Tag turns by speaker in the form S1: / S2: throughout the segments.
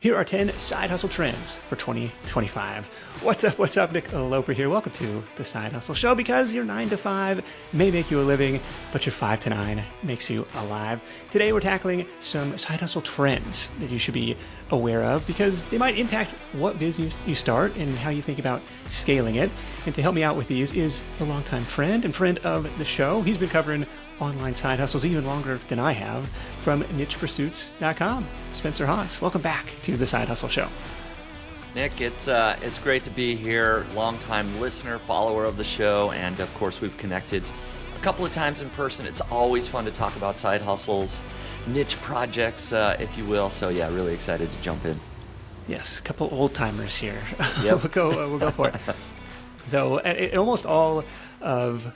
S1: Here are 10 side hustle trends for 2025. What's up? What's up? Nick Loper here. Welcome to the Side Hustle Show, because your 9 to 5 may make you a living, but your 5 to 9 makes you alive. Today we're tackling some side hustle trends that you should be aware of, because they might impact what business you start and how you think about scaling it. And to help me out with these is a longtime friend and friend of the show. He's been covering online side hustles even longer than I have, from nichepursuits.com. Spencer Haws, welcome back to the Side Hustle Show.
S2: Nick, it's great to be here. Longtime listener, follower of the show, and of course we've connected a couple of times in person. It's always fun to talk about side hustles, niche projects, if you will. So yeah, really excited to jump in.
S1: Yes, a couple old timers here.
S2: Yep.
S1: We'll go for it. So almost all of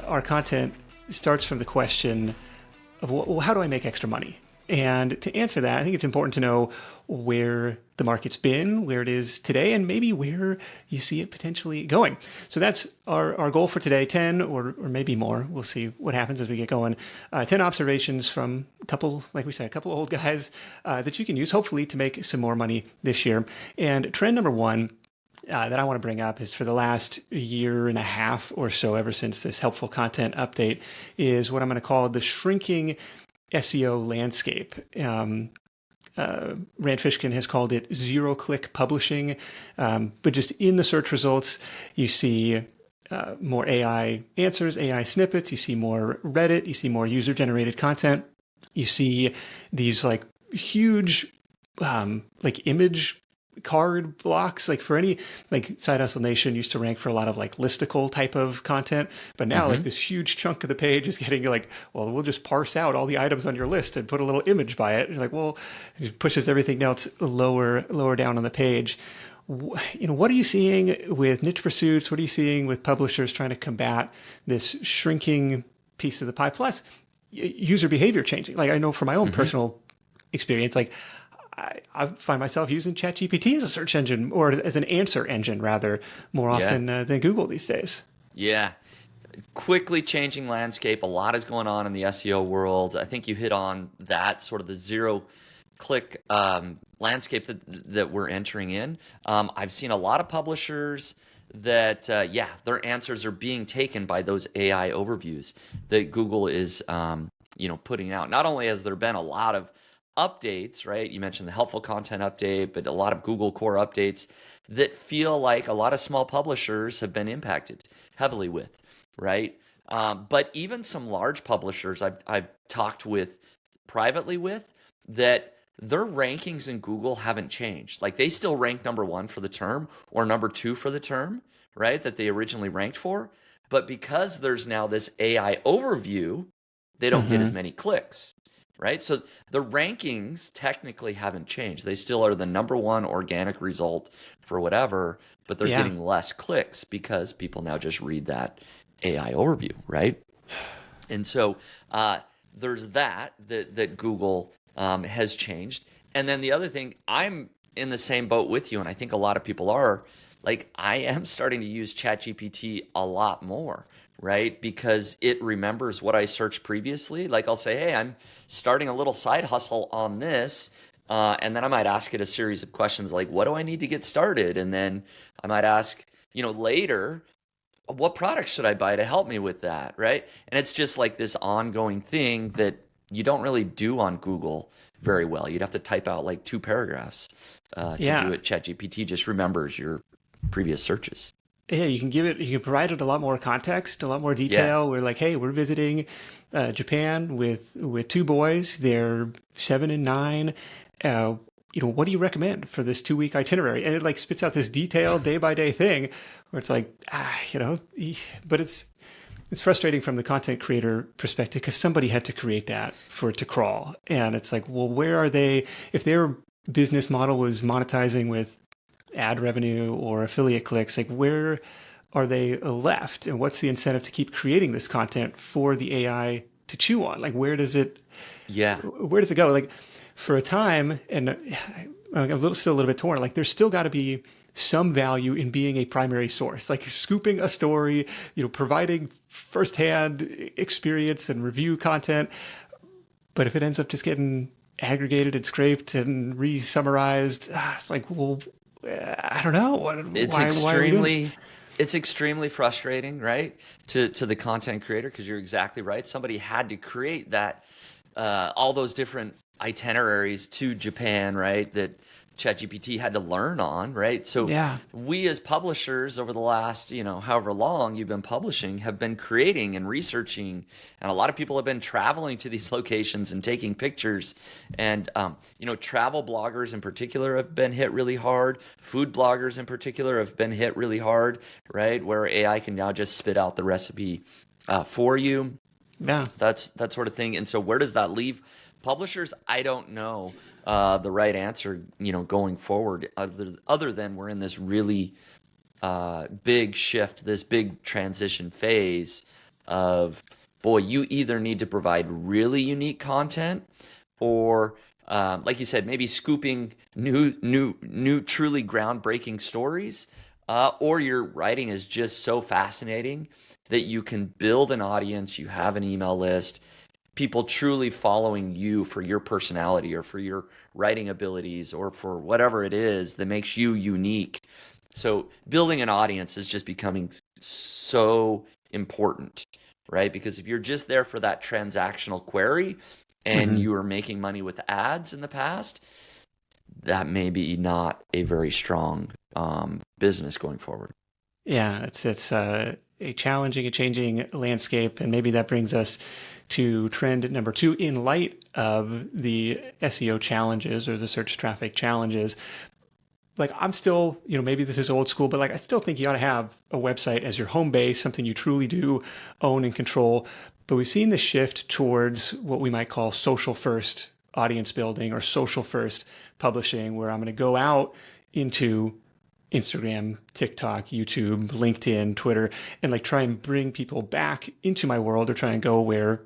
S1: our content starts from the question of, well, how do I make extra money? And to answer that, I think it's important to know where the market's been, where it is today, and maybe where you see it potentially going. So that's our goal for today, 10 or maybe more. We'll see what happens as we get going. 10 observations from a couple, like we said, a couple of old guys that you can use, hopefully, to make some more money this year. And trend number one that I want to bring up is, for the last year and a half or so, ever since this helpful content update, is what I'm going to call the shrinking SEO landscape. Rand Fishkin has called it zero-click publishing, but just in the search results, you see more AI answers, AI snippets, you see more Reddit, you see more user-generated content, you see these like huge like image card blocks. Like for any, like Side Hustle Nation used to rank for a lot of like listicle type of content, but now like this huge chunk of the page is getting like, well, we'll just parse out all the items on your list and put a little image by it. You're like, well, it pushes everything else lower down on the page. You know, what are you seeing with niche pursuits? What are you seeing with publishers trying to combat this shrinking piece of the pie? Plus, user behavior changing. Like I know from my own personal experience, like I find myself using ChatGPT as a search engine, or as an answer engine rather, more often than Google these days.
S2: Yeah. Quickly changing landscape. A lot is going on in the SEO world. I think you hit on that, sort of the zero-click landscape that we're entering in. I've seen a lot of publishers that, their answers are being taken by those AI overviews that Google is, putting out. Not only has there been a lot of updates, right? You mentioned the helpful content update, but a lot of Google core updates that feel like a lot of small publishers have been impacted heavily with, right? But even some large publishers I've talked with privately with, that their rankings in Google haven't changed. Like they still rank number 1 for the term or number 2 for the term, right? That they originally ranked for. But because there's now this AI overview, they don't get as many clicks. Right? So the rankings technically haven't changed. They still are the number 1 organic result for whatever, but they're getting less clicks because people now just read that AI overview, right? And so there's that Google has changed. And then the other thing, I'm in the same boat with you, and I think a lot of people are, like I am starting to use ChatGPT a lot more. Right? Because it remembers what I searched previously. Like I'll say, hey, I'm starting a little side hustle on this. And then I might ask it a series of questions like, what do I need to get started? And then I might ask, later, what products should I buy to help me with that? Right? And it's just like this ongoing thing that you don't really do on Google very well. You'd have to type out like 2 paragraphs to do it. ChatGPT just remembers your previous searches.
S1: Yeah, you can provide it a lot more context, a lot more detail. We're like, hey, we're visiting Japan with 2 boys. They're 7 and 9. What do you recommend for this 2-week itinerary? And it like spits out this detailed day-by-day thing where it's like, but it's frustrating from the content creator perspective, because somebody had to create that for it to crawl. And it's like, well, where are they? If their business model was monetizing with ad revenue or affiliate clicks, like where are they left, and what's the incentive to keep creating this content for the AI to chew on? Like where does it go? Like for a time, and I'm still a little bit torn, like there's still got to be some value in being a primary source, like scooping a story, providing firsthand experience and review content. But if it ends up just getting aggregated and scraped and re-summarized. It's like, well, I don't know.
S2: It's
S1: Why are we doing this?
S2: extremely frustrating, right? To the content creator, because you're exactly right. Somebody had to create that all those different itineraries to Japan, right? That ChatGPT had to learn on, right? So
S1: Yeah.
S2: we as publishers over the last, however long you've been publishing, have been creating and researching, and a lot of people have been traveling to these locations and taking pictures. And travel bloggers in particular have been hit really hard. Food bloggers in particular have been hit really hard, right? Where AI can now just spit out the recipe for you.
S1: Yeah.
S2: That's that sort of thing. And so where does that leave publishers? I don't know the right answer, going forward, other than we're in this really big shift, this big transition phase of, boy, you either need to provide really unique content, or like you said, maybe scooping new, truly groundbreaking stories, or your writing is just so fascinating that you can build an audience, you have an email list, people truly following you for your personality or for your writing abilities or for whatever it is that makes you unique. So building an audience is just becoming so important, right? Because if you're just there for that transactional query and
S1: Hmm.
S2: you were making money with ads in the past, that may be not a very strong business going forward.
S1: Yeah, it's a challenging, a changing landscape, and maybe that brings us to trend number two in light of the SEO challenges or the search traffic challenges. Like I'm still, maybe this is old school, but like I still think you ought to have a website as your home base, something you truly do own and control. But we've seen the shift towards what we might call social first audience building or social first publishing, where I'm going to go out into Instagram, TikTok, YouTube, LinkedIn, Twitter, and like try and bring people back into my world or try and go where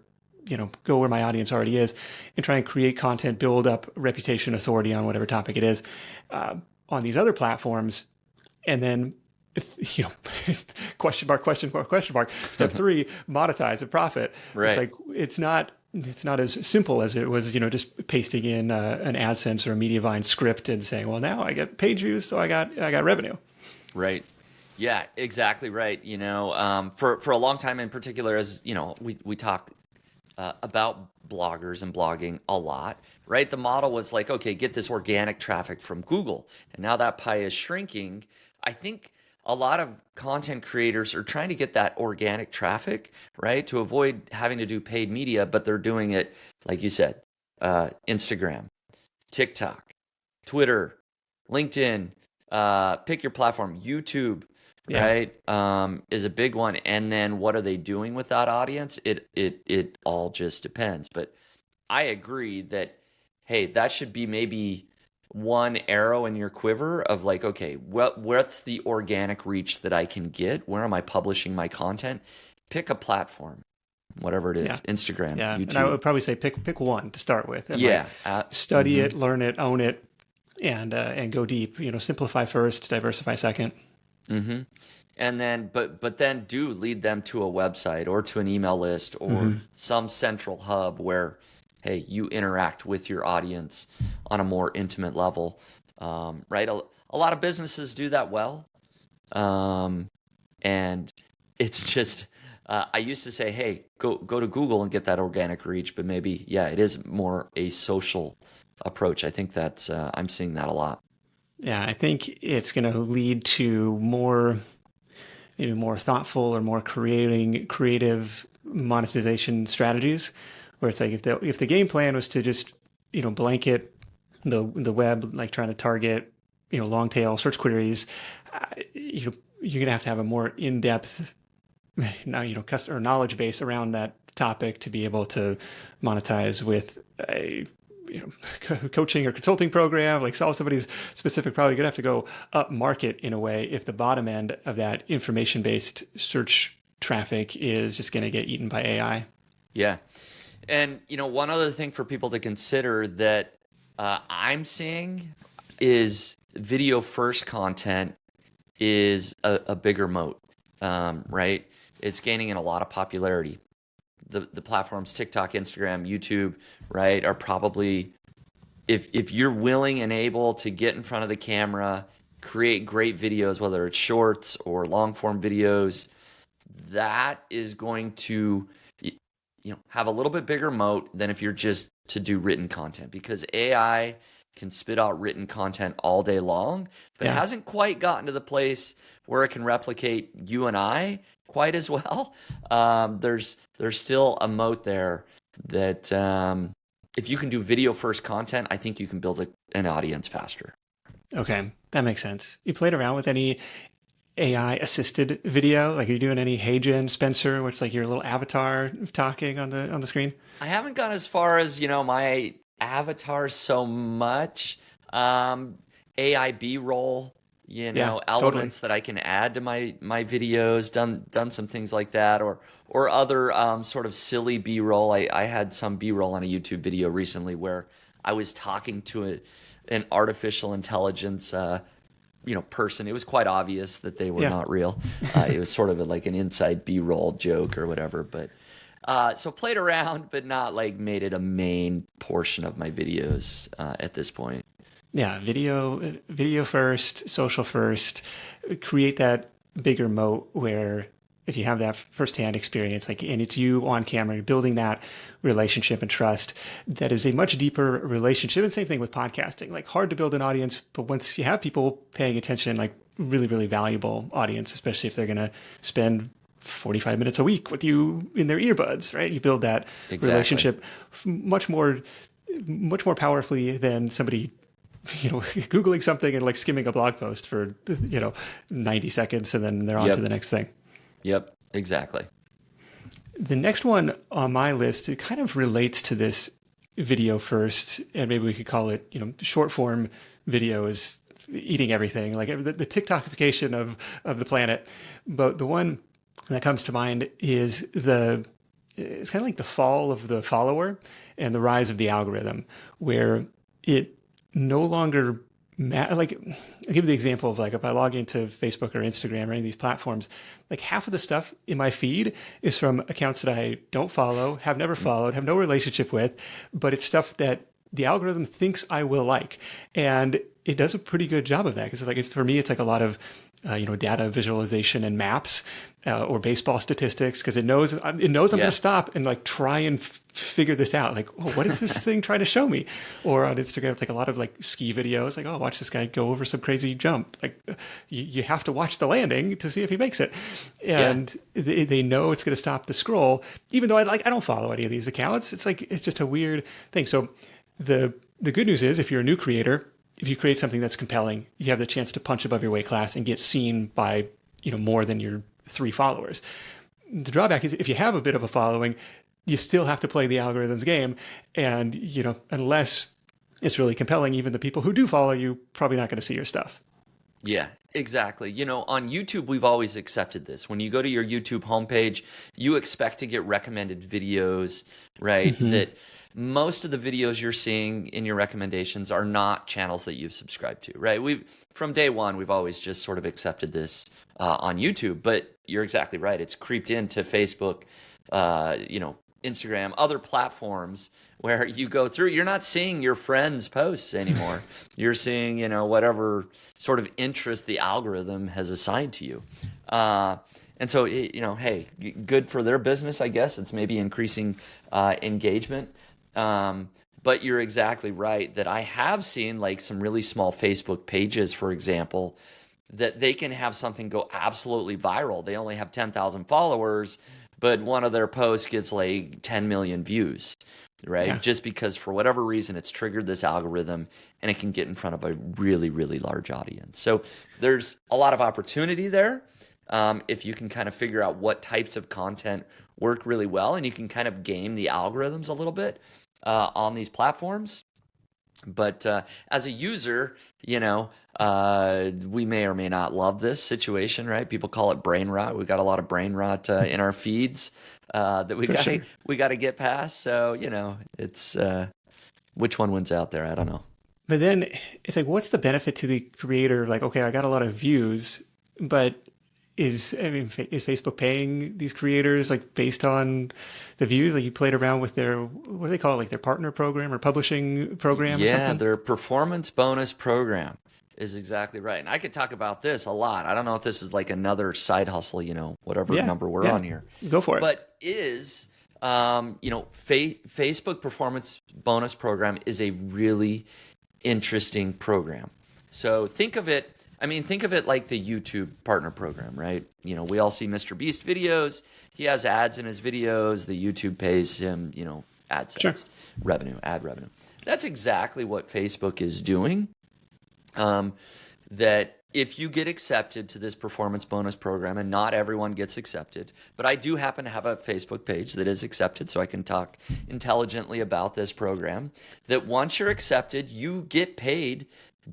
S1: my audience already is and try and create content, build up reputation, authority on whatever topic it is uh, on these other platforms. And then, you know, question mark, question mark, question mark. Step three, monetize a profit. It's
S2: Right.
S1: like, it's not as simple as it was, just pasting in an AdSense or a Mediavine script and saying, well, now I get page views, so I got revenue.
S2: Right. Yeah, exactly right. For a long time in particular, as we talk about bloggers and blogging a lot, right? The model was like, okay, get this organic traffic from Google, and now that pie is shrinking. I think a lot of content creators are trying to get that organic traffic, right, to avoid having to do paid media, but they're doing it, like you said, Instagram, TikTok, Twitter, LinkedIn, pick your platform, YouTube,
S1: Yeah.
S2: right? Is a big one. And then what are they doing with that audience? It all just depends. But I agree that, hey, that should be maybe one arrow in your quiver of like, okay, what's the organic reach that I can get? Where am I publishing my content? Pick a platform, whatever it
S1: Yeah.
S2: is, Instagram,
S1: Yeah. And I
S2: YouTube.
S1: would probably say pick one to start with and like
S2: Yeah.
S1: study it, learn it, own it, and go deep. Simplify first, diversify second.
S2: hmm And then, but then do lead them to a website or to an email list or
S1: Hmm.
S2: some central hub where, hey, you interact with your audience on a more intimate level, right? A lot of businesses do that well, um, and it's just. I used to say, hey, go to Google and get that organic reach, but maybe, yeah, it is more a social approach. I think that's I'm seeing that a lot.
S1: Yeah, I think it's going to lead to maybe more thoughtful or more creative monetization strategies, where it's like if the game plan was to just blanket the web, like trying to target long tail search queries, you're going to have a more in-depth now customer knowledge base around that topic to be able to monetize with a coaching or consulting program, like solve somebody's specific problem. You're gonna have to go up market in a way if the bottom end of that information based search traffic is just going to get eaten by AI.
S2: Yeah. And one other thing for people to consider that I'm seeing is video first content is a bigger moat, right? It's gaining in a lot of popularity. The platforms TikTok, Instagram, YouTube, right, are probably if you're willing and able to get in front of the camera, create great videos, whether it's shorts or long form videos, that is going to have a little bit bigger moat than if you're just to do written content, because AI can spit out written content all day long, but it
S1: Yeah.
S2: hasn't quite gotten to the place where it can replicate you and I quite as well. There's still a moat there that if you can do video first content, I think you can build an audience faster.
S1: Okay, that makes sense. You played around with any AI assisted video? Like, are you doing any Hey Jen Spencer, where it's like your little avatar talking on the screen?
S2: I haven't gone as far as, my avatar so much. AI B-roll,
S1: Yeah, totally.
S2: elements that I can add to my videos, done some things like that, or other sort of silly B-roll. I had some B-roll on a YouTube video recently where I was talking to an artificial intelligence person. It was quite obvious that they were
S1: Yeah.
S2: not real. It was sort of like an inside B-roll joke or whatever, but so played around, but not like made it a main portion of my videos at this point.
S1: Yeah, video first, social first, create that bigger moat where if you have that firsthand experience, like, and it's you on camera, you're building that relationship and trust, that is a much deeper relationship. And same thing with podcasting, like hard to build an audience, but once you have people paying attention, like really, really valuable audience, especially if they're going to spend 45 minutes a week with you in their earbuds, right? You build that
S2: Exactly.
S1: relationship much more powerfully than somebody googling something and like skimming a blog post for 90 seconds and then they're on to the
S2: Yep.
S1: next thing.
S2: Yep. Exactly.
S1: The next one on my list, it kind of relates to this video first, and maybe we could call it short form video is eating everything, like the TikTokification of the planet. But the one that comes to mind is it's kind of like the fall of the follower and the rise of the algorithm, where it no longer like, I'll give you the example of, like, if I log into Facebook or Instagram or any of these platforms, like half of the stuff in my feed is from accounts that I don't follow, have never followed, have no relationship with, but it's stuff that the algorithm thinks I will like. And it does a pretty good job of that, because like, for me, it's like a lot of data visualization and maps, or baseball statistics, because it knows I'm going to
S2: Yeah.
S1: stop and like try and figure this out. Like, oh, what is this thing trying to show me? Or on Instagram, it's like a lot of like ski videos. Like, oh, watch this guy go over some crazy jump. Like, you have to watch the landing to see if he makes it.
S2: Yeah.
S1: And they know it's going to stop the scroll, even though I don't follow any of these accounts. It's like, it's just a weird thing. So the good news is, if you're a new creator, if you create something that's compelling, you have the chance to punch above your weight class and get seen by more than your 3 followers. The drawback is, if you have a bit of a following, you still have to play the algorithm's game, and unless it's really compelling, even the people who do follow you probably not going to see your stuff.
S2: Yeah, exactly. On YouTube, we've always accepted this. When you go to your YouTube homepage, you expect to get recommended videos, right?
S1: Hmm.
S2: That most of the videos you're seeing in your recommendations are not channels that you've subscribed to, right? From day one, we've always just sort of accepted this on YouTube, but you're exactly right. It's creeped into Facebook, Instagram, other platforms where you go through, you're not seeing your friends' posts anymore. You're seeing, whatever sort of interest the algorithm has assigned to you. And so, hey, good for their business, I guess. It's maybe increasing engagement. But you're exactly right that I have seen like some really small Facebook pages, for example, that they can have something go absolutely viral. They only have 10,000 followers, but one of their posts gets like 10 million views, right?
S1: Yeah.
S2: Just because for whatever reason it's triggered this algorithm and it can get in front of a really, really large audience. So there's a lot of opportunity there, if you can kind of figure out what types of content work really well, and you can kind of game the algorithms a little bit on these platforms. But as a user, we may or may not love this situation, right? People call it brain rot. We've got a lot of brain rot in our feeds that
S1: For sure.
S2: we got to get past. So it's which one wins out there? I don't know.
S1: But then it's like, what's the benefit to the creator? Like, okay, I got a lot of views, but is Facebook paying these creators like based on the views? Like you played around with their, what do they call it? Like their partner program or publishing program or
S2: Yeah,
S1: something?
S2: their performance bonus program is exactly right. And I could talk about this a lot. I don't know if this is like another side hustle, whatever
S1: Yeah.
S2: number we're
S1: Yeah.
S2: on here,
S1: Go for it.
S2: but Facebook performance bonus program is a really interesting program. So think of it like the YouTube partner program, right? We all see Mr. Beast videos. He has ads in his videos. The YouTube pays him,
S1: Sure.
S2: AdSense revenue, ad revenue. That's exactly what Facebook is doing. That if you get accepted to this performance bonus program, and not everyone gets accepted, but I do happen to have a Facebook page that is accepted, so I can talk intelligently about this program, that once you're accepted, you get paid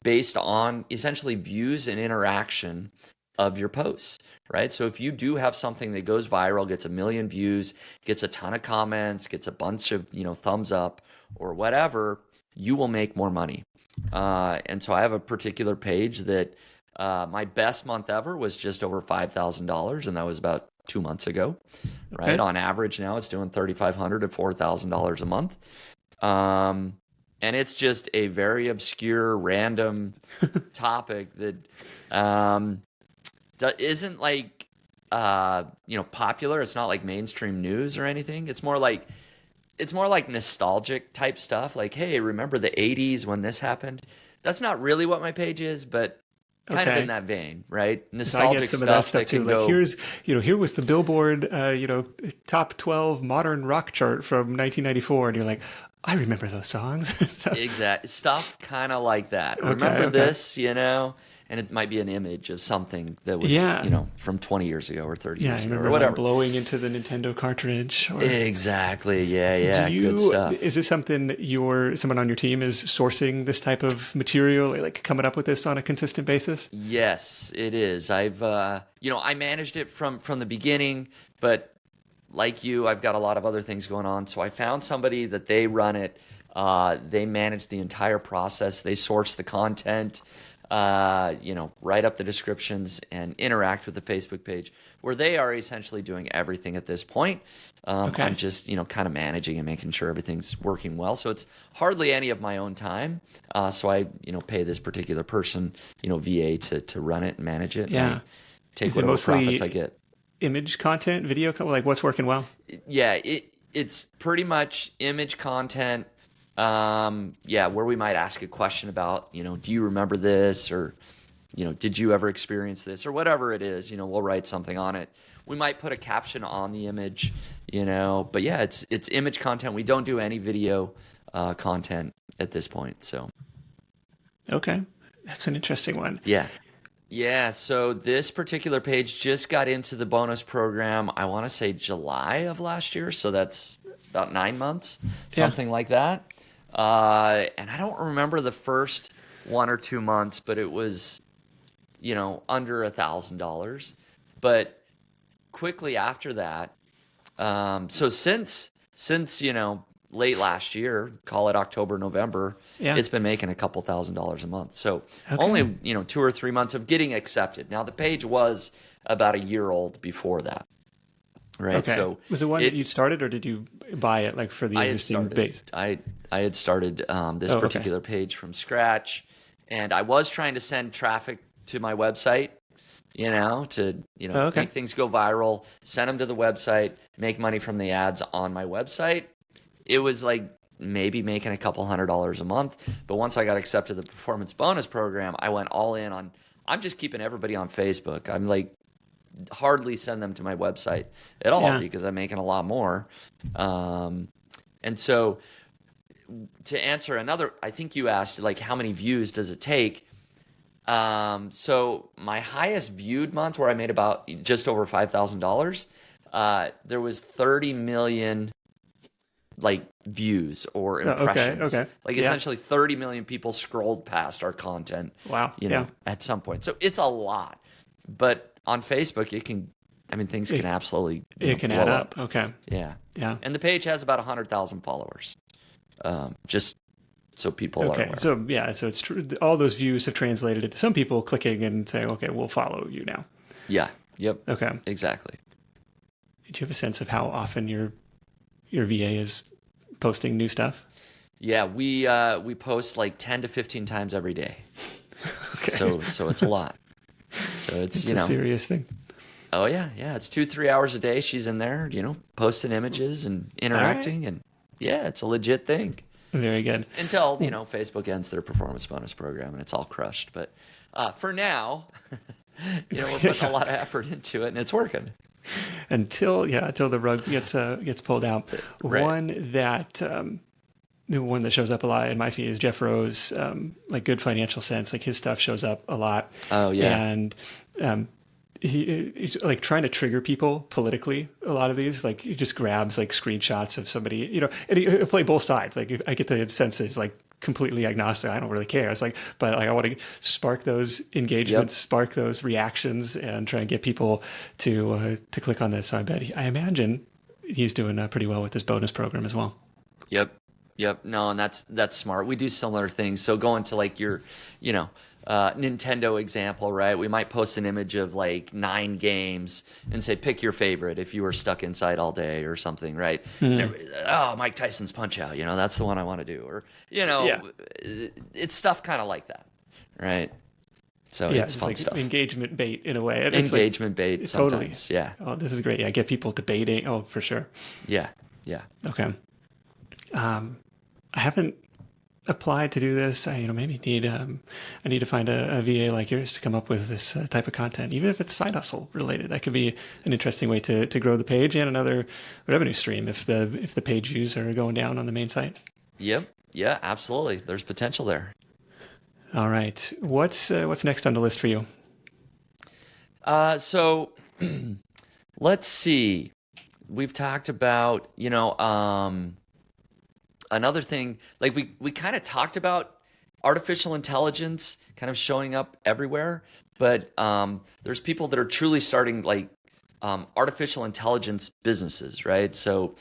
S2: based on essentially views and interaction of your posts, right? So if you do have something that goes viral, gets 1 million views, gets a ton of comments, gets a bunch of, thumbs up or whatever, you will make more money. And so I have a particular page that my best month ever was just over $5,000, and that was about 2 months ago, right?
S1: Okay.
S2: On average now it's doing $3,500 to $4,000 a month. And it's just a very obscure, random topic that isn't like popular. It's not like mainstream news or anything. It's more like nostalgic type stuff. Like, hey, remember the '80s when this happened? That's not really what my page is, but kind of in
S1: Okay.
S2: that vein, right?
S1: So I get
S2: Nostalgic
S1: some of that
S2: stuff
S1: stuff
S2: that
S1: too.
S2: can
S1: Like
S2: go.
S1: here was the Billboard, top 12 modern rock chart from 1994. And you're like, I remember those songs. So,
S2: Exact stuff kind of like that.
S1: okay.
S2: Remember
S1: Okay.
S2: this, and it might be an image of something that was,
S1: Yeah.
S2: from 20 years ago or 30
S1: Yeah. I
S2: years ago or
S1: remember like
S2: whatever.
S1: blowing into the Nintendo cartridge or
S2: Exactly. Yeah,
S1: do
S2: yeah, good stuff.
S1: is this something that someone on your team is sourcing this type of material, like coming up with this on a consistent basis?
S2: Yes, it is. I managed it from the beginning, but like you, I've got a lot of other things going on. So I found somebody that they run it. They manage the entire process. They source the content, write up the descriptions and interact with the Facebook page, where they are essentially doing everything at this point.
S1: Okay.
S2: I'm just, kind of managing and making sure everything's working well. So it's hardly any of my own time. So I, pay this particular person, VA to run it and manage it. And
S1: Yeah.
S2: I take
S1: Is it
S2: whatever profits I
S1: mostly
S2: get.
S1: image content, video, like what's working well?
S2: Yeah, it's pretty much image content. Where we might ask a question about, do you remember this, or did you ever experience this, or whatever it is. We'll write something on it. We might put a caption on the image, but yeah, it's image content. We don't do any video content at this point. So
S1: Okay. That's an interesting one.
S2: yeah. Yeah, so this particular page just got into the bonus program, I want to say July of last year, so that's about 9 months,
S1: Yeah.
S2: something like that. And I don't remember the first 1 or 2 months, but it was, under $1,000. But quickly after that, so since late last year, call it October, November,
S1: Yeah.
S2: it's been making a couple $1,000s a month. So
S1: Okay.
S2: only 2 or 3 months of getting accepted. Now the page was about a year old before that, right?
S1: Okay.
S2: So
S1: Was it one that
S2: it
S1: you started or did you buy it like for the
S2: I had
S1: existing
S2: started
S1: base?
S2: I had started this
S1: Oh, okay.
S2: particular page from scratch, and I was trying to send traffic to my website, to
S1: Oh, okay.
S2: make things go viral, send them to the website, make money from the ads on my website. It was like maybe making a couple $100s a month, but once I got accepted to the performance bonus program, I went all in on. I'm just keeping everybody on Facebook. I'm like hardly send them to my website at all
S1: Yeah.
S2: because I'm making a lot more. And so to answer another, I think you asked like how many views does it take? So my highest viewed month where I made about just over $5,000, there was 30 million like views or
S1: Oh, okay.
S2: impressions.
S1: Okay.
S2: Like
S1: Yeah.
S2: essentially 30 million people scrolled past our content,
S1: Wow. Yeah.
S2: at some point. So it's a lot. But on Facebook, things can absolutely
S1: It can
S2: blow
S1: add up. Okay.
S2: Yeah.
S1: Yeah.
S2: And the page has about 100,000 followers. Just so people are
S1: Okay.
S2: aware.
S1: So yeah, so it's true. All those views have translated into some people clicking and saying, okay, we'll follow you now.
S2: Yeah. Yep.
S1: Okay.
S2: Exactly.
S1: Do you have a sense of how often your VA is posting new stuff?
S2: Yeah, we post like 10 to 15 times every day.
S1: Okay.
S2: So it's a lot. So it's,
S1: It's a serious thing.
S2: oh yeah, it's 2-3 hours a day. She's in there, posting images and interacting, and yeah, it's a legit thing.
S1: Very good.
S2: Until, Facebook ends their performance bonus program and it's all crushed. But for now, we're putting a lot of effort into it and it's working.
S1: Until the rug gets pulled out.
S2: Right.
S1: The one that shows up a lot in my feed is Jeff Rowe's like Good Financial Sense. Like his stuff shows up a lot.
S2: Oh yeah.
S1: And he's like trying to trigger people politically. A lot of these, like he just grabs like screenshots of somebody, and he'll play both sides. Like I get the sense that he's like completely agnostic. I don't really care. It's like, but like I want to spark those engagements, spark those reactions, and try and get people to click on this. So I imagine he's doing pretty well with this bonus program as well.
S2: Yep. No, and that's smart. We do similar things. So going to like your, Nintendo example, right? We might post an image of like 9 games and say, pick your favorite if you were stuck inside all day or something, right? Oh, Mike Tyson's Punch Out, that's the one I want to do. Or, it's stuff kind of like that, right? So it's fun
S1: like
S2: stuff.
S1: Engagement bait in a way.
S2: It's engagement bait sometimes,
S1: totally.
S2: Yeah.
S1: Oh, this is great. Yeah, get people debating. Oh, for sure.
S2: Yeah.
S1: Okay. I haven't applied to do this. I maybe I need to find a VA like yours to come up with this type of content, even if it's side hustle related. That could be an interesting way to grow the page and another revenue stream if the page views are going down on the main site.
S2: Yep. Yeah, absolutely. There's potential there.
S1: All right. What's next on the list for you?
S2: So let's see. We've talked about, another thing, like we kind of talked about artificial intelligence kind of showing up everywhere, but there's people that are truly starting like artificial intelligence businesses, right? So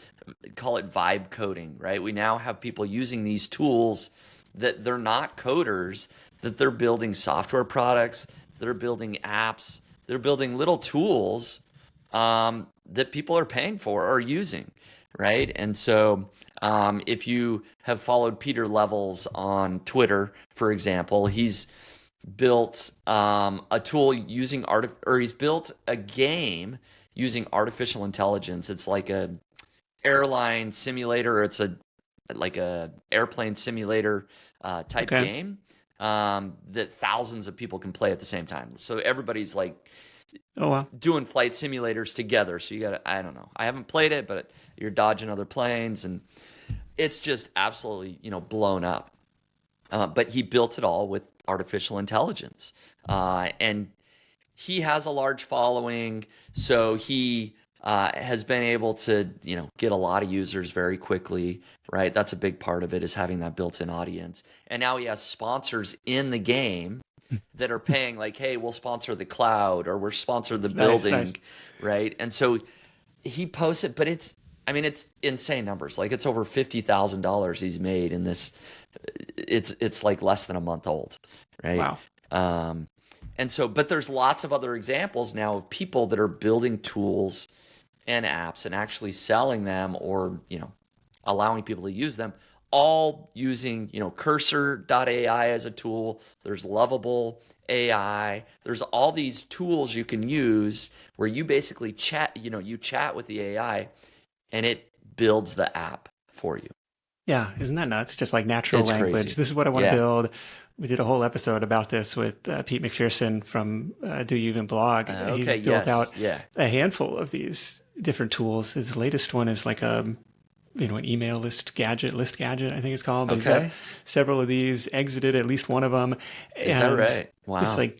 S2: call it vibe coding, right? We now have people using these tools that they're not coders, that they're building software products, they're building apps, they're building little tools that people are paying for or using, right? And so if you have followed Peter Levels on Twitter, for example, he's built a tool using he's built a game using artificial intelligence. It's like a airline simulator. It's like a airplane simulator type game that thousands of people can play at the same time. So everybody's like doing flight simulators together. So you got I don't know. I haven't played it, but you're dodging other planes and it's just absolutely, blown up. But he built it all with artificial intelligence. And he has a large following, so he has been able to, get a lot of users very quickly, right? That's a big part of it, is having that built-in audience. And now he has sponsors in the game that are paying like, hey, we'll sponsor the cloud or we'll sponsor the building, nice. Right? And so he posts it, but it's insane numbers. Like it's over $50,000 he's made in this. It's like less than a month old, right?
S1: Wow.
S2: And so, but there's lots of other examples now of people that are building tools and apps and actually selling them or, allowing people to use them, all using, Cursor.ai as a tool. There's Lovable AI. There's all these tools you can use where you basically chat, you chat with the AI and it builds the app for you.
S1: Yeah, isn't that nuts? Just like natural language.
S2: Crazy.
S1: This is what I want to build. We did a whole episode about this with Pete McPherson from Do You Even Blog. He's built out a handful of these different tools. His latest one is like an email list gadget, I think it's called. But he's got several of these, exited at least one of them.
S2: Is that right? Wow.
S1: It's like,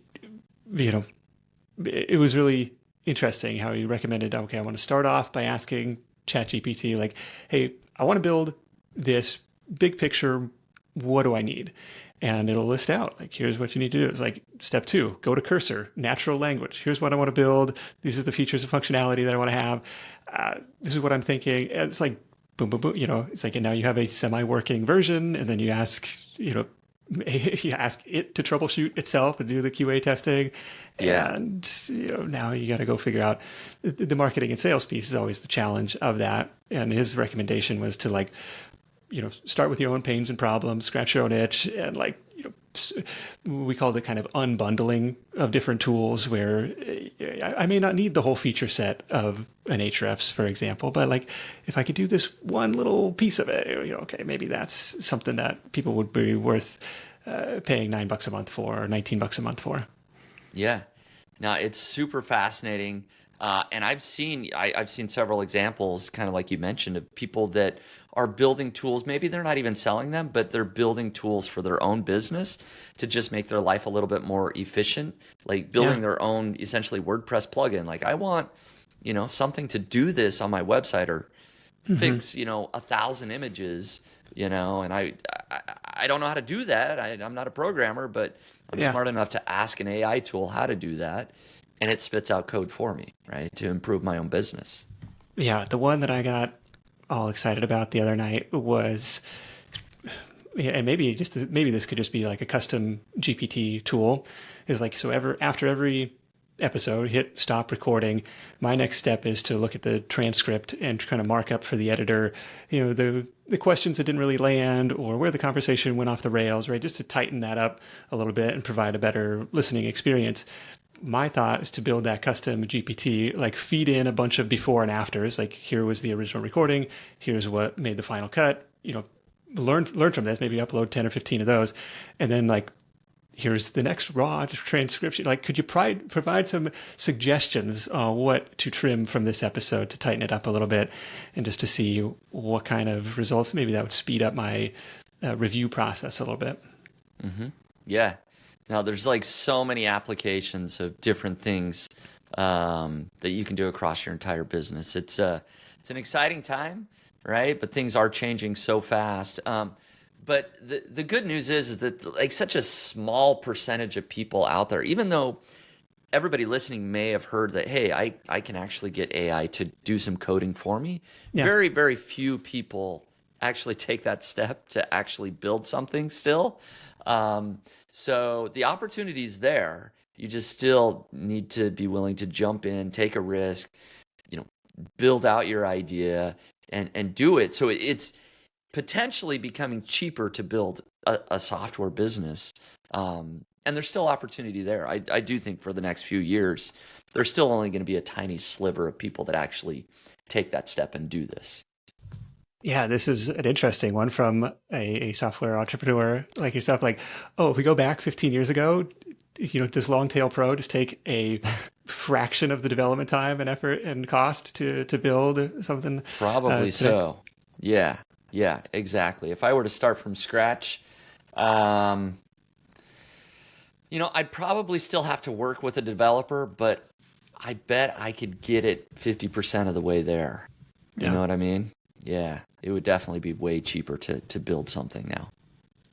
S1: it was really interesting how he recommended, okay, I want to start off by asking ChatGPT, like, hey, I want to build this big picture. What do I need? And it'll list out, like, here's what you need to do. It's like, step 2, go to Cursor, natural language. Here's what I want to build. These are the features and functionality that I want to have. This is what I'm thinking. And it's like, boom, boom, boom. It's like, and now you have a semi-working version. And then you ask, you ask it to troubleshoot itself and do the QA testing.
S2: Yeah.
S1: And now you got to go figure out the marketing and sales piece is always the challenge of that. And his recommendation was to like, start with your own pains and problems, scratch your own itch, and like, we called it kind of unbundling of different tools where I may not need the whole feature set of an Ahrefs, for example, but like if I could do this one little piece of it, okay, maybe that's something that people would be worth paying $9 a month for or $19 a month for.
S2: Yeah. Now it's super fascinating. And I've seen several examples, kind of like you mentioned, of people that are building tools. Maybe they're not even selling them, but they're building tools for their own business to just make their life a little bit more efficient, like building their own essentially WordPress plugin. Like I want, something to do this on my website or fix, 1,000 images, and I don't know how to do that. I'm not a programmer, but I'm smart enough to ask an AI tool how to do that. And it spits out code for me, right, to improve my own business.
S1: Yeah, the one that I got all excited about the other night was, and maybe this could just be like a custom GPT tool, is like, so after every episode, hit stop recording. My next step is to look at the transcript and kind of mark up for the editor, the questions that didn't really land or where the conversation went off the rails, right? Just to tighten that up a little bit and provide a better listening experience. My thought is to build that custom GPT, like feed in a bunch of before and afters, like here was the original recording, here's what made the final cut, learn from this, maybe upload 10 or 15 of those. And then like, here's the next raw transcription. Like, could you provide some suggestions on what to trim from this episode to tighten it up a little bit and just to see what kind of results, maybe that would speed up my review process a little bit.
S2: Mm-hmm. Yeah. Now, there's like so many applications of different things that you can do across your entire business. It's an exciting time, right? But things are changing so fast. But the good news is that like such a small percentage of people out there, even though everybody listening may have heard that, hey, I can actually get AI to do some coding for me. Yeah. Very, very few people actually take that step to actually build something still. So the opportunity is there. You just still need to be willing to jump in, take a risk, build out your idea and do it. So it's potentially becoming cheaper to build a software business. And there's still opportunity there. I do think for the next few years, there's still only going to be a tiny sliver of people that actually take that step and do this.
S1: Yeah, this is an interesting one from a software entrepreneur like yourself. Like, oh, if we go back 15 years ago, does Longtail Pro just take a fraction of the development time and effort and cost to build something?
S2: Probably so. Yeah, exactly. If I were to start from scratch, I'd probably still have to work with a developer, but I bet I could get it 50% of the way there. You know what I mean? Yeah, it would definitely be way cheaper to build something now.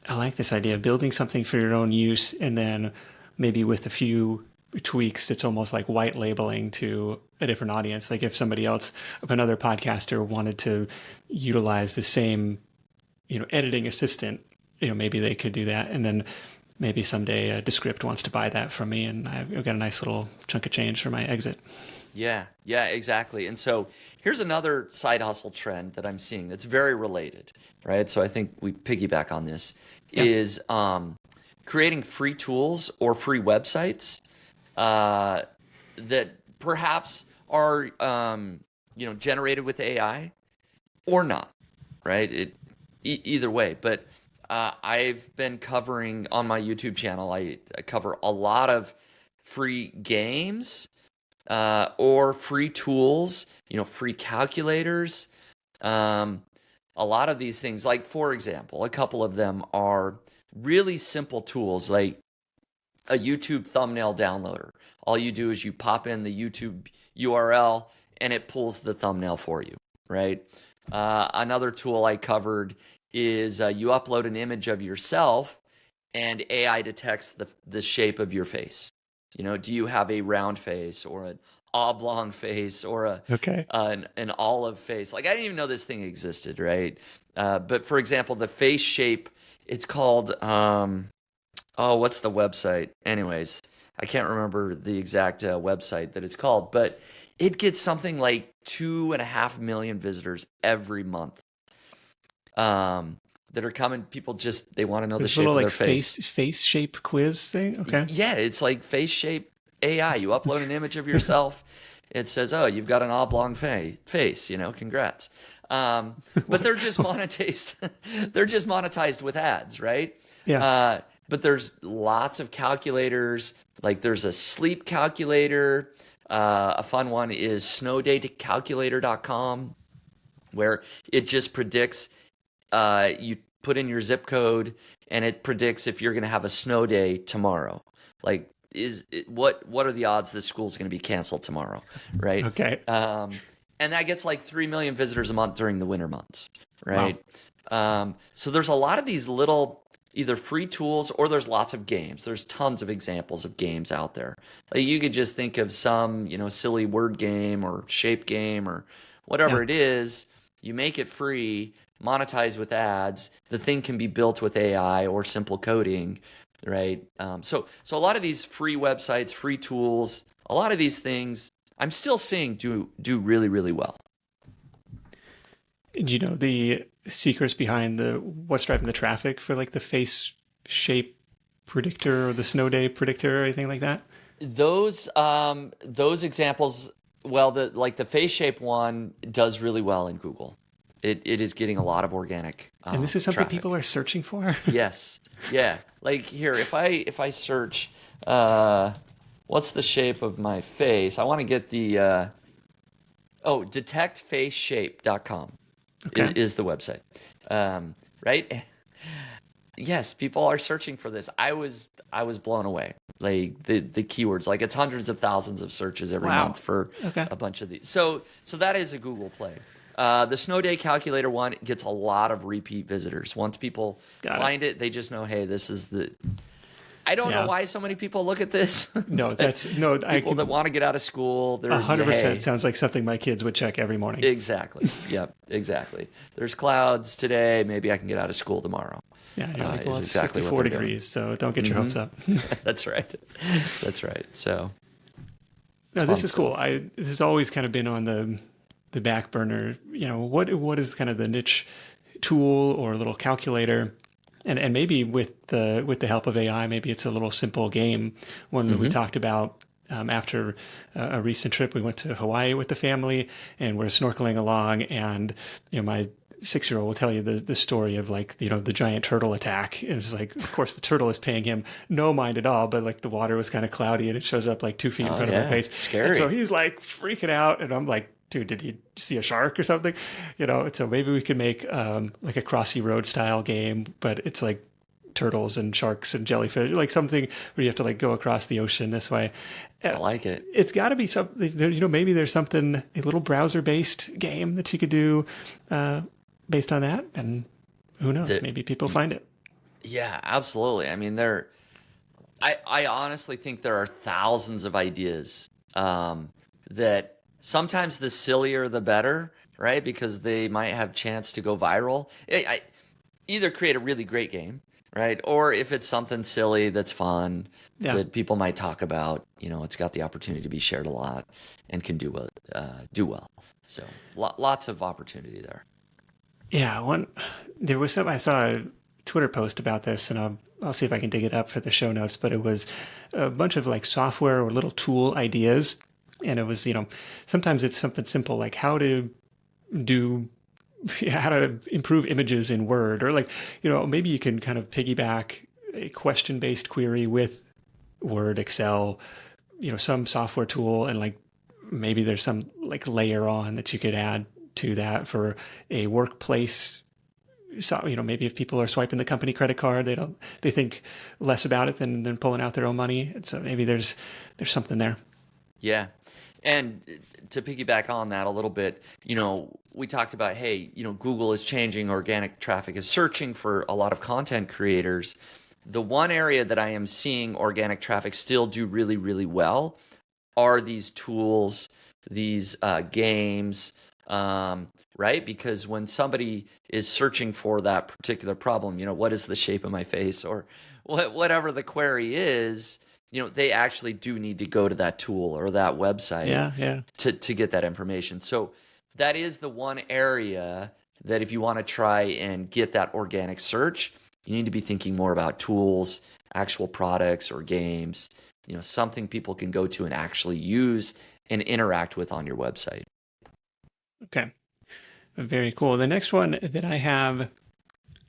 S1: I like this idea of building something for your own use, and then maybe with a few tweaks, it's almost like white labeling to a different audience. Like if somebody else, if another podcaster wanted to utilize the same, editing assistant, maybe they could do that. And then maybe someday Descript wants to buy that from me and I've got a nice little chunk of change for my exit.
S2: Yeah, exactly. And so here's another side hustle trend that I'm seeing that's very related, right? So I think we piggyback on this, is creating free tools or free websites that perhaps are, generated with AI or not, right? Either way. But I've been covering on my YouTube channel, I cover a lot of free games, or free tools, free calculators, a lot of these things. Like, for example, a couple of them are really simple tools like a YouTube thumbnail downloader. All you do is you pop in the YouTube URL and it pulls the thumbnail for you, right? Another tool I covered is you upload an image of yourself and AI detects the shape of your face. Do you have a round face or an oblong face or an olive face? Like, I didn't even know this thing existed, right? But for example, the face shape It's called oh, what's the website? Anyways, I can't remember the exact website that it's called, but it gets something like 2.5 million visitors every month. That are coming. People just they want to know the
S1: This
S2: shape
S1: little
S2: of their
S1: like
S2: face.
S1: face shape quiz thing. Okay.
S2: Yeah, it's like face shape AI. You upload an image of yourself. It says, "Oh, you've got an oblong face. Congrats." But they're just monetized. They're just monetized with ads, right?
S1: Yeah.
S2: But there's lots of calculators. Like there's a sleep calculator. A fun one is snowdaycalculator.com, where it just predicts. You put in your zip code, and it predicts if you're going to have a snow day tomorrow. Like, what are the odds this school's going to be canceled tomorrow, right?
S1: Okay.
S2: And that gets like 3 million visitors a month during the winter months,
S1: Wow.
S2: right? So there's a lot of these little either free tools, or there's lots of games. There's tons of examples of games out there. Like you could just think of some, silly word game or shape game or whatever
S1: Yeah.
S2: it is. You make it free, monetize with ads. The thing can be built with AI or simple coding, right? So a lot of these free websites, free tools, a lot of these things, I'm still seeing do really, really well.
S1: Do you know the secrets behind what's driving the traffic for like the face shape predictor or the snow day predictor or anything like that?
S2: Those examples, well, the face shape one does really well in Google. It is getting a lot of organic
S1: And this is something
S2: traffic.
S1: people are searching for.
S2: Yes, yeah. Like here, if I search, what's the shape of my face? I want to get the detectfaceshape.com
S1: Okay.
S2: is the website, right? Yes, people are searching for this. I was blown away. Like the keywords, like it's hundreds of thousands of searches every
S1: Wow.
S2: month for
S1: Okay.
S2: a bunch of these. So that is a Google play. The snow day calculator one gets a lot of repeat visitors. Once people
S1: Got it.
S2: find it, they just know, hey, this is the. I don't know
S1: Yeah.
S2: why so many people look at this.
S1: No,
S2: but
S1: I
S2: people that
S1: can
S2: want to get out of school. They're
S1: 100%
S2: hey,
S1: sounds like something my kids would check every morning.
S2: exactly. Yep, exactly. There's clouds today. Maybe I can get out of school tomorrow.
S1: Yeah, and you're like, well,
S2: Is
S1: it's
S2: exactly what
S1: 54
S2: they're doing.
S1: degrees, so don't get your hopes up.
S2: That's right. That's right. So
S1: No,
S2: it's
S1: this
S2: fun
S1: is cool.
S2: stuff.
S1: This has always kind of been on the back burner. What is kind of the niche tool or little calculator, and maybe with the help of AI, maybe it's a little simple game. One that we talked about after a recent trip, we went to Hawaii with the family, and we're snorkeling along, and my 6-year-old will tell you the story of like the giant turtle attack. And it's like, of course, the turtle is paying him no mind at all, but like the water was kind of cloudy and it shows up like 2 feet in
S2: Oh
S1: front of our
S2: yeah,
S1: face, and so
S2: scary.
S1: he's like freaking out, and I'm like, dude, did he see a shark or something? So maybe we could make like a Crossy Road style game, but it's like turtles and sharks and jellyfish, like something where you have to like go across the ocean this way.
S2: I like it.
S1: It's got to be something there, maybe there's something, a little browser based game that you could do based on that, and who knows,
S2: The,
S1: maybe people find it.
S2: yeah, absolutely. I mean, I honestly think there are thousands of ideas that sometimes the sillier the better, right? Because they might have chance to go viral. Either create a really great game, right? Or if it's something silly that's fun
S1: Yeah.
S2: that people might talk about, it's got the opportunity to be shared a lot and can do well. So lots of opportunity there.
S1: Yeah, there was I saw a Twitter post about this, and I'll see if I can dig it up for the show notes. But it was a bunch of like software or little tool ideas, and it was sometimes it's something simple like do how to improve images in Word, or like maybe you can kind of piggyback a question based query with Word, Excel, some software tool, and like maybe there's some like layer on that you could add to that for a workplace. So maybe if people are swiping the company credit card, they think less about it than pulling out their own money, and so maybe there's something there.
S2: Yeah. And to piggyback on that a little bit, we talked about, hey, Google is changing, organic traffic is searching for a lot of content creators. The one area that I am seeing organic traffic still do really, really well are these tools, these games, right? Because when somebody is searching for that particular problem, what is the shape of my face, or whatever the query is, they actually do need to go to that tool or that website
S1: Yeah.
S2: to get that information. So that is the one area that if you want to try and get that organic search, you need to be thinking more about tools, actual products or games, something people can go to and actually use and interact with on your website.
S1: Okay. Very cool. The next one that I have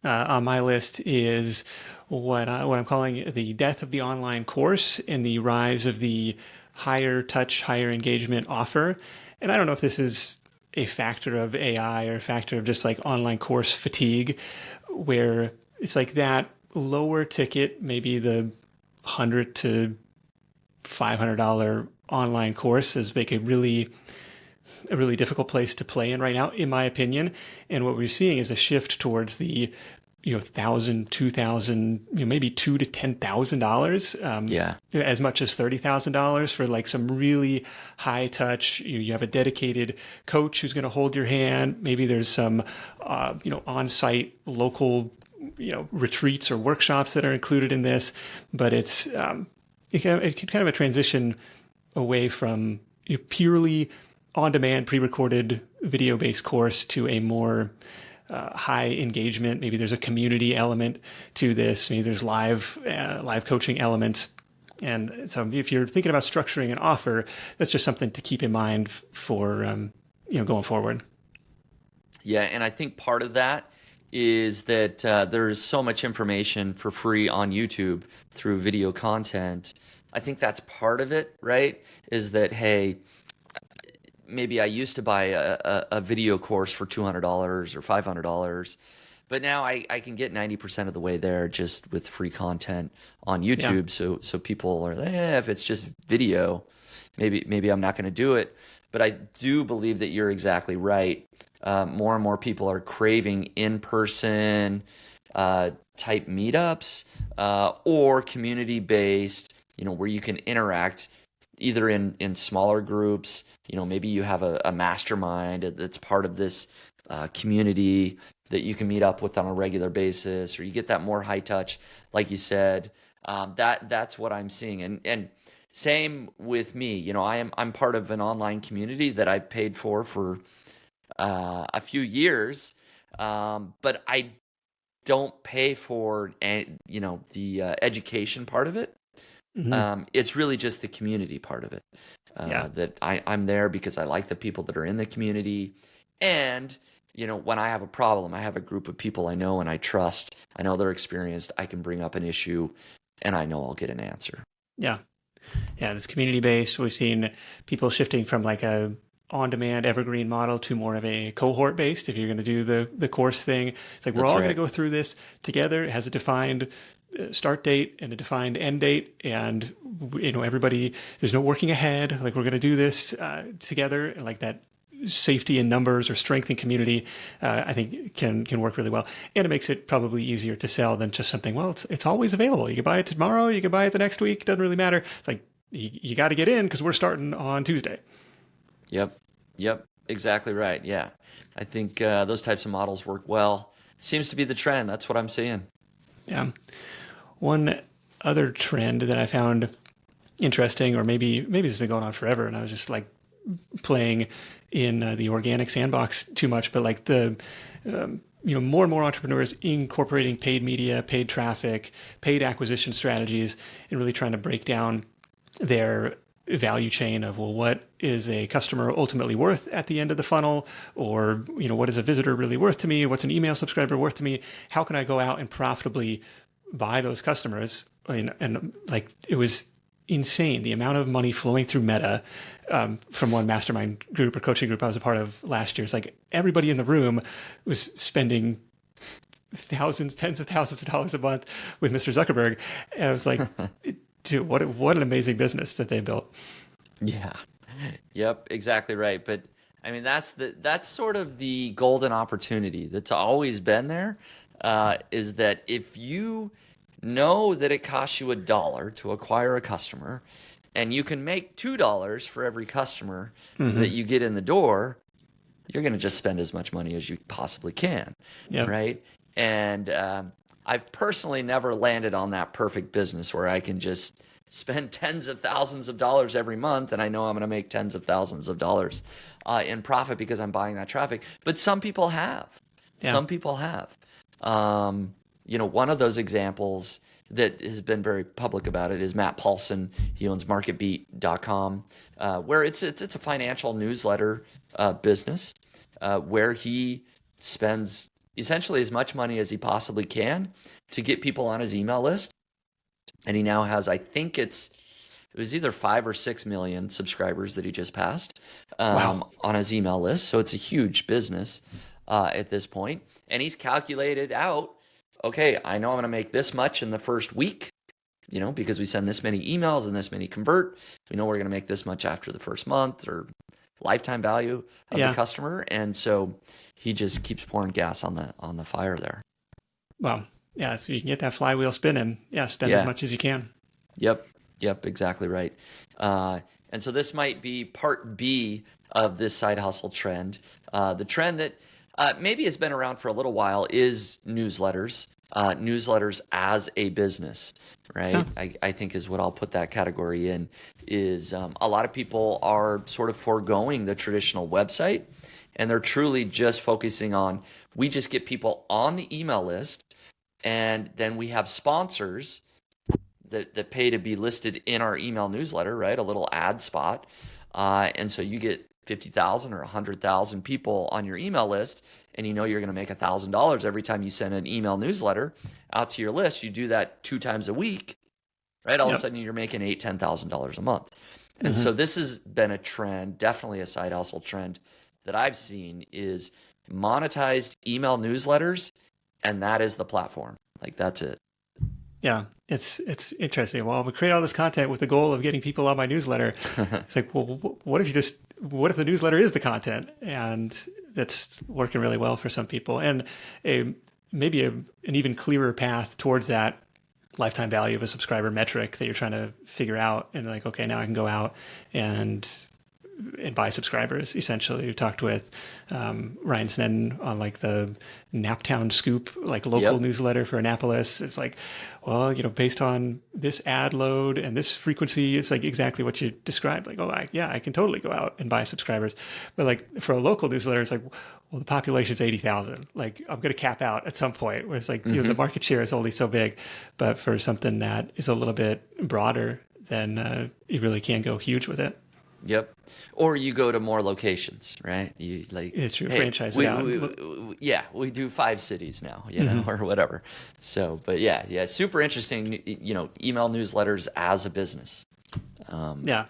S1: on my list is what I'm calling the death of the online course and the rise of the higher touch, higher engagement offer. And I don't know if this is a factor of AI or a factor of just like online course fatigue, where it's like that lower ticket, maybe the $100 to $500 online course is like a really difficult place to play in right now, in my opinion. And what we're seeing is a shift towards the, $1,000, $2,000, maybe $2,000 to $10,000,
S2: Yeah.
S1: as much as $30,000 for like some really high touch. You have a dedicated coach who's going to hold your hand. Maybe there's some, on-site local, retreats or workshops that are included in this. But it's kind of a transition away from purely on-demand, pre-recorded, video-based course to a more high engagement. Maybe there's a community element to this. Maybe there's live coaching elements. And so, if you're thinking about structuring an offer, that's just something to keep in mind for going forward.
S2: Yeah, and I think part of that is that there's so much information for free on YouTube through video content. I think that's part of it, right? Is that, hey, maybe I used to buy a video course for $200 or $500, but now I can get 90% of the way there just with free content on
S1: Yeah.
S2: YouTube. So people are, if it's just video, maybe I'm not going to do it. But I do believe that you're exactly right. More and more people are craving in-person type meetups or community-based, where you can interact either in smaller groups. Maybe you have a mastermind that's part of this community that you can meet up with on a regular basis, or you get that more high touch, like you said. That's what I'm seeing, and same with me. I'm part of an online community that I paid for a few years, but I don't pay for the education part of it.
S1: Hmm.
S2: It's really just the community part of it.
S1: Yeah.
S2: That I'm there because I like the people that are in the community. And, when I have a problem, I have a group of people I know and I trust. I know they're experienced. I can bring up an issue and I know I'll get an answer.
S1: Yeah. Yeah. It's community based. We've seen people shifting from like a on-demand evergreen model to more of a cohort based. If you're going to do the course thing, it's like we're
S2: That's
S1: all going to
S2: right.
S1: go through this together. It has a defined start date and a defined end date, and everybody, there's no working ahead. Like we're going to do this together, and like that safety in numbers or strength in community, I think can work really well, and it makes it probably easier to sell than just something. Well, it's always available. You can buy it tomorrow. You can buy it the next week. Doesn't really matter. It's like you got to get in because we're starting on Tuesday.
S2: Yep. Yep. Exactly right. Yeah. I think those types of models work well. Seems to be the trend. That's what I'm seeing.
S1: Yeah. One other trend that I found interesting, or maybe this has been going on forever, and I was just like playing in the organic sandbox too much, but like the more and more entrepreneurs incorporating paid media, paid traffic, paid acquisition strategies, and really trying to break down their value chain of, well, what is a customer ultimately worth at the end of the funnel, or what is a visitor really worth to me, what's an email subscriber worth to me, how can I go out and profitably buy those customers. And like it was insane the amount of money flowing through Meta from one mastermind group or coaching group I was a part of last year. It's like everybody in the room was spending thousands, tens of thousands of dollars a month with Mr. Zuckerberg. And I was like, dude, what an amazing business that they built.
S2: Yeah. Yep, exactly right. But I mean, that's sort of the golden opportunity that's always been there. Is that if you know that it costs you $1 to acquire a customer, and you can make $2 for every customer that
S1: Mm-hmm.
S2: you get in the door, you're going to just spend as much money as you possibly can,
S1: Yep.
S2: right? And I've personally never landed on that perfect business where I can just spend tens of thousands of dollars every month and I know I'm going to make tens of thousands of dollars in profit because I'm buying that traffic. But some people have.
S1: Yeah.
S2: Some people have. One of those examples that has been very public about it is Matt Paulson. He owns MarketBeat.com, where it's a financial newsletter business where he spends essentially as much money as he possibly can to get people on his email list. And he now has, I think it was either 5 or 6 million subscribers that he just passed
S1: Wow.
S2: on his email list. So it's a huge business at this point. And he's calculated out, okay, I know I'm going to make this much in the first week, because we send this many emails and this many convert. We know we're going to make this much after the first month or lifetime value of the customer. And so he just keeps pouring gas on the fire there.
S1: Well, yeah, so you can get that flywheel spinning. Yeah, spend as much as you can.
S2: Yep, exactly right. And so this might be part B of this side hustle trend. The trend that maybe has been around for a little while is newsletters. Newsletters as a business, right? Huh. I think is what I'll put that category in, is a lot of people are sort of foregoing the traditional website and they're truly just focusing on, we just get people on the email list and then we have sponsors that pay to be listed in our email newsletter, right? A little ad spot. And so you get 50,000 or 100,000 people on your email list, and you're going to make $1,000 every time you send an email newsletter out to your list. You do that 2 times a week, right? All of a sudden you're making $8,000, $10,000 a month. And so this has been a trend, definitely a side hustle trend that I've seen, is monetized email newsletters, and that is the platform. Like, that's it.
S1: Yeah, it's interesting. Well, we create all this content with the goal of getting people on my newsletter. It's like, well, what if the newsletter is the content? And that's working really well for some people. And maybe an even clearer path towards that lifetime value of a subscriber metric that you're trying to figure out. And like, okay, now I can go out and buy subscribers. Essentially, we talked with Ryan Snedden on like the Naptown Scoop, like local newsletter for Annapolis. It's like, well, based on this ad load and this frequency, it's like exactly what you described. Like, I can totally go out and buy subscribers. But like for a local newsletter, it's like, well, the population's 80,000. Like, I'm going to cap out at some point where it's like, the market share is only so big. But for something that is a little bit broader, then you really can go huge with it.
S2: Yep. Or you go to more locations, right? You like,
S1: it's true. Franchise it out.
S2: We do 5 cities now, or whatever. So, but yeah, super interesting. Email newsletters as a business.
S1: Yeah,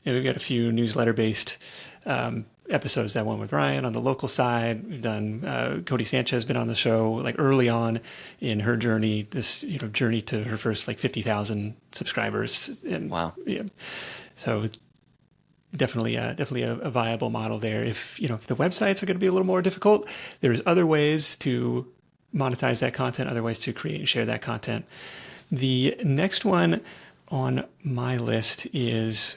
S1: we've got a few newsletter-based episodes. That one with Ryan on the local side. We've done. Cody Sanchez has been on the show like early on in her journey. This journey to her first like 50,000 subscribers. And,
S2: wow.
S1: Yeah. So. Definitely a viable model there. If the websites are going to be a little more difficult, there's other ways to monetize that content, other ways to create and share that content. The next one on my list is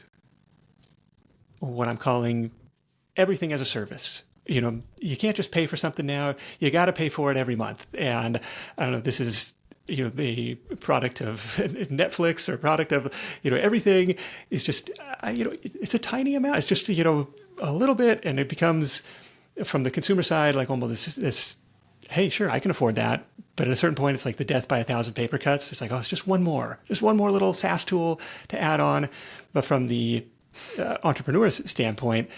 S1: what I'm calling everything as a service. You can't just pay for something now. You got to pay for it every month. And I don't know, this is the product of Netflix or product of, everything is just, it's a tiny amount. It's just, a little bit. And it becomes, from the consumer side, like almost this, hey, sure, I can afford that. But at a certain point, it's like the death by 1,000 paper cuts. It's like, it's just one more little SaaS tool to add on. But from the entrepreneur's standpoint,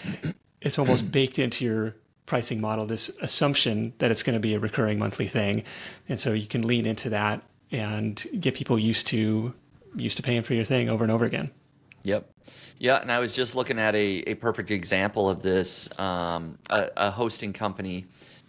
S1: it's almost baked into your pricing model, this assumption that it's going to be a recurring monthly thing. And so you can lean into that and get people used to paying for your thing over and over again.
S2: Yep. Yeah. And I was just looking at a perfect example of this, a hosting company,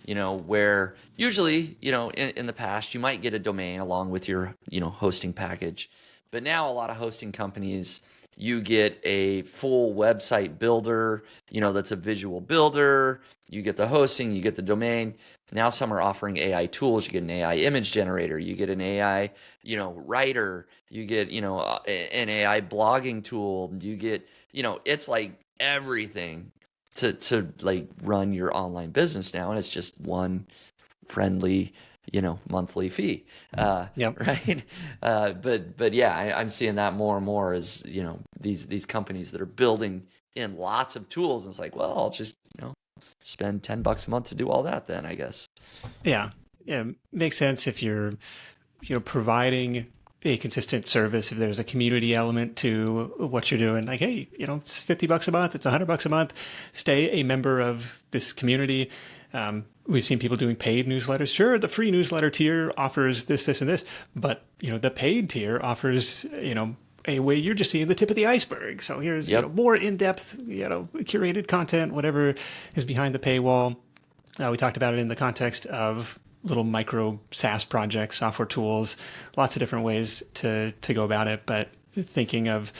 S2: where usually, in the past, you might get a domain along with your, hosting package. But now a lot of hosting companies, you get a full website builder, that's a visual builder. You get the hosting, you get the domain. Now some are offering AI tools. You get an AI image generator. You get an AI, writer. You get, an AI blogging tool. You get, it's like everything to like run your online business now, and it's just one friendly, monthly fee,
S1: Yep.
S2: right? But yeah, I'm seeing that more and more as these companies that are building in lots of tools, and it's like, well, I'll just spend $10 a month to do all that, then I guess.
S1: Yeah. Yeah. Makes sense if you're, providing a consistent service. If there's a community element to what you're doing, like, hey, it's $50 a month, it's $100 a month. Stay a member of this community. We've seen people doing paid newsletters. Sure, the free newsletter tier offers this, this, and this, but the paid tier offers a way you're just seeing the tip of the iceberg. So here's
S2: Yep.
S1: more in-depth, curated content, whatever is behind the paywall. We talked about it in the context of little micro SaaS projects, software tools, lots of different ways to go about it. But thinking of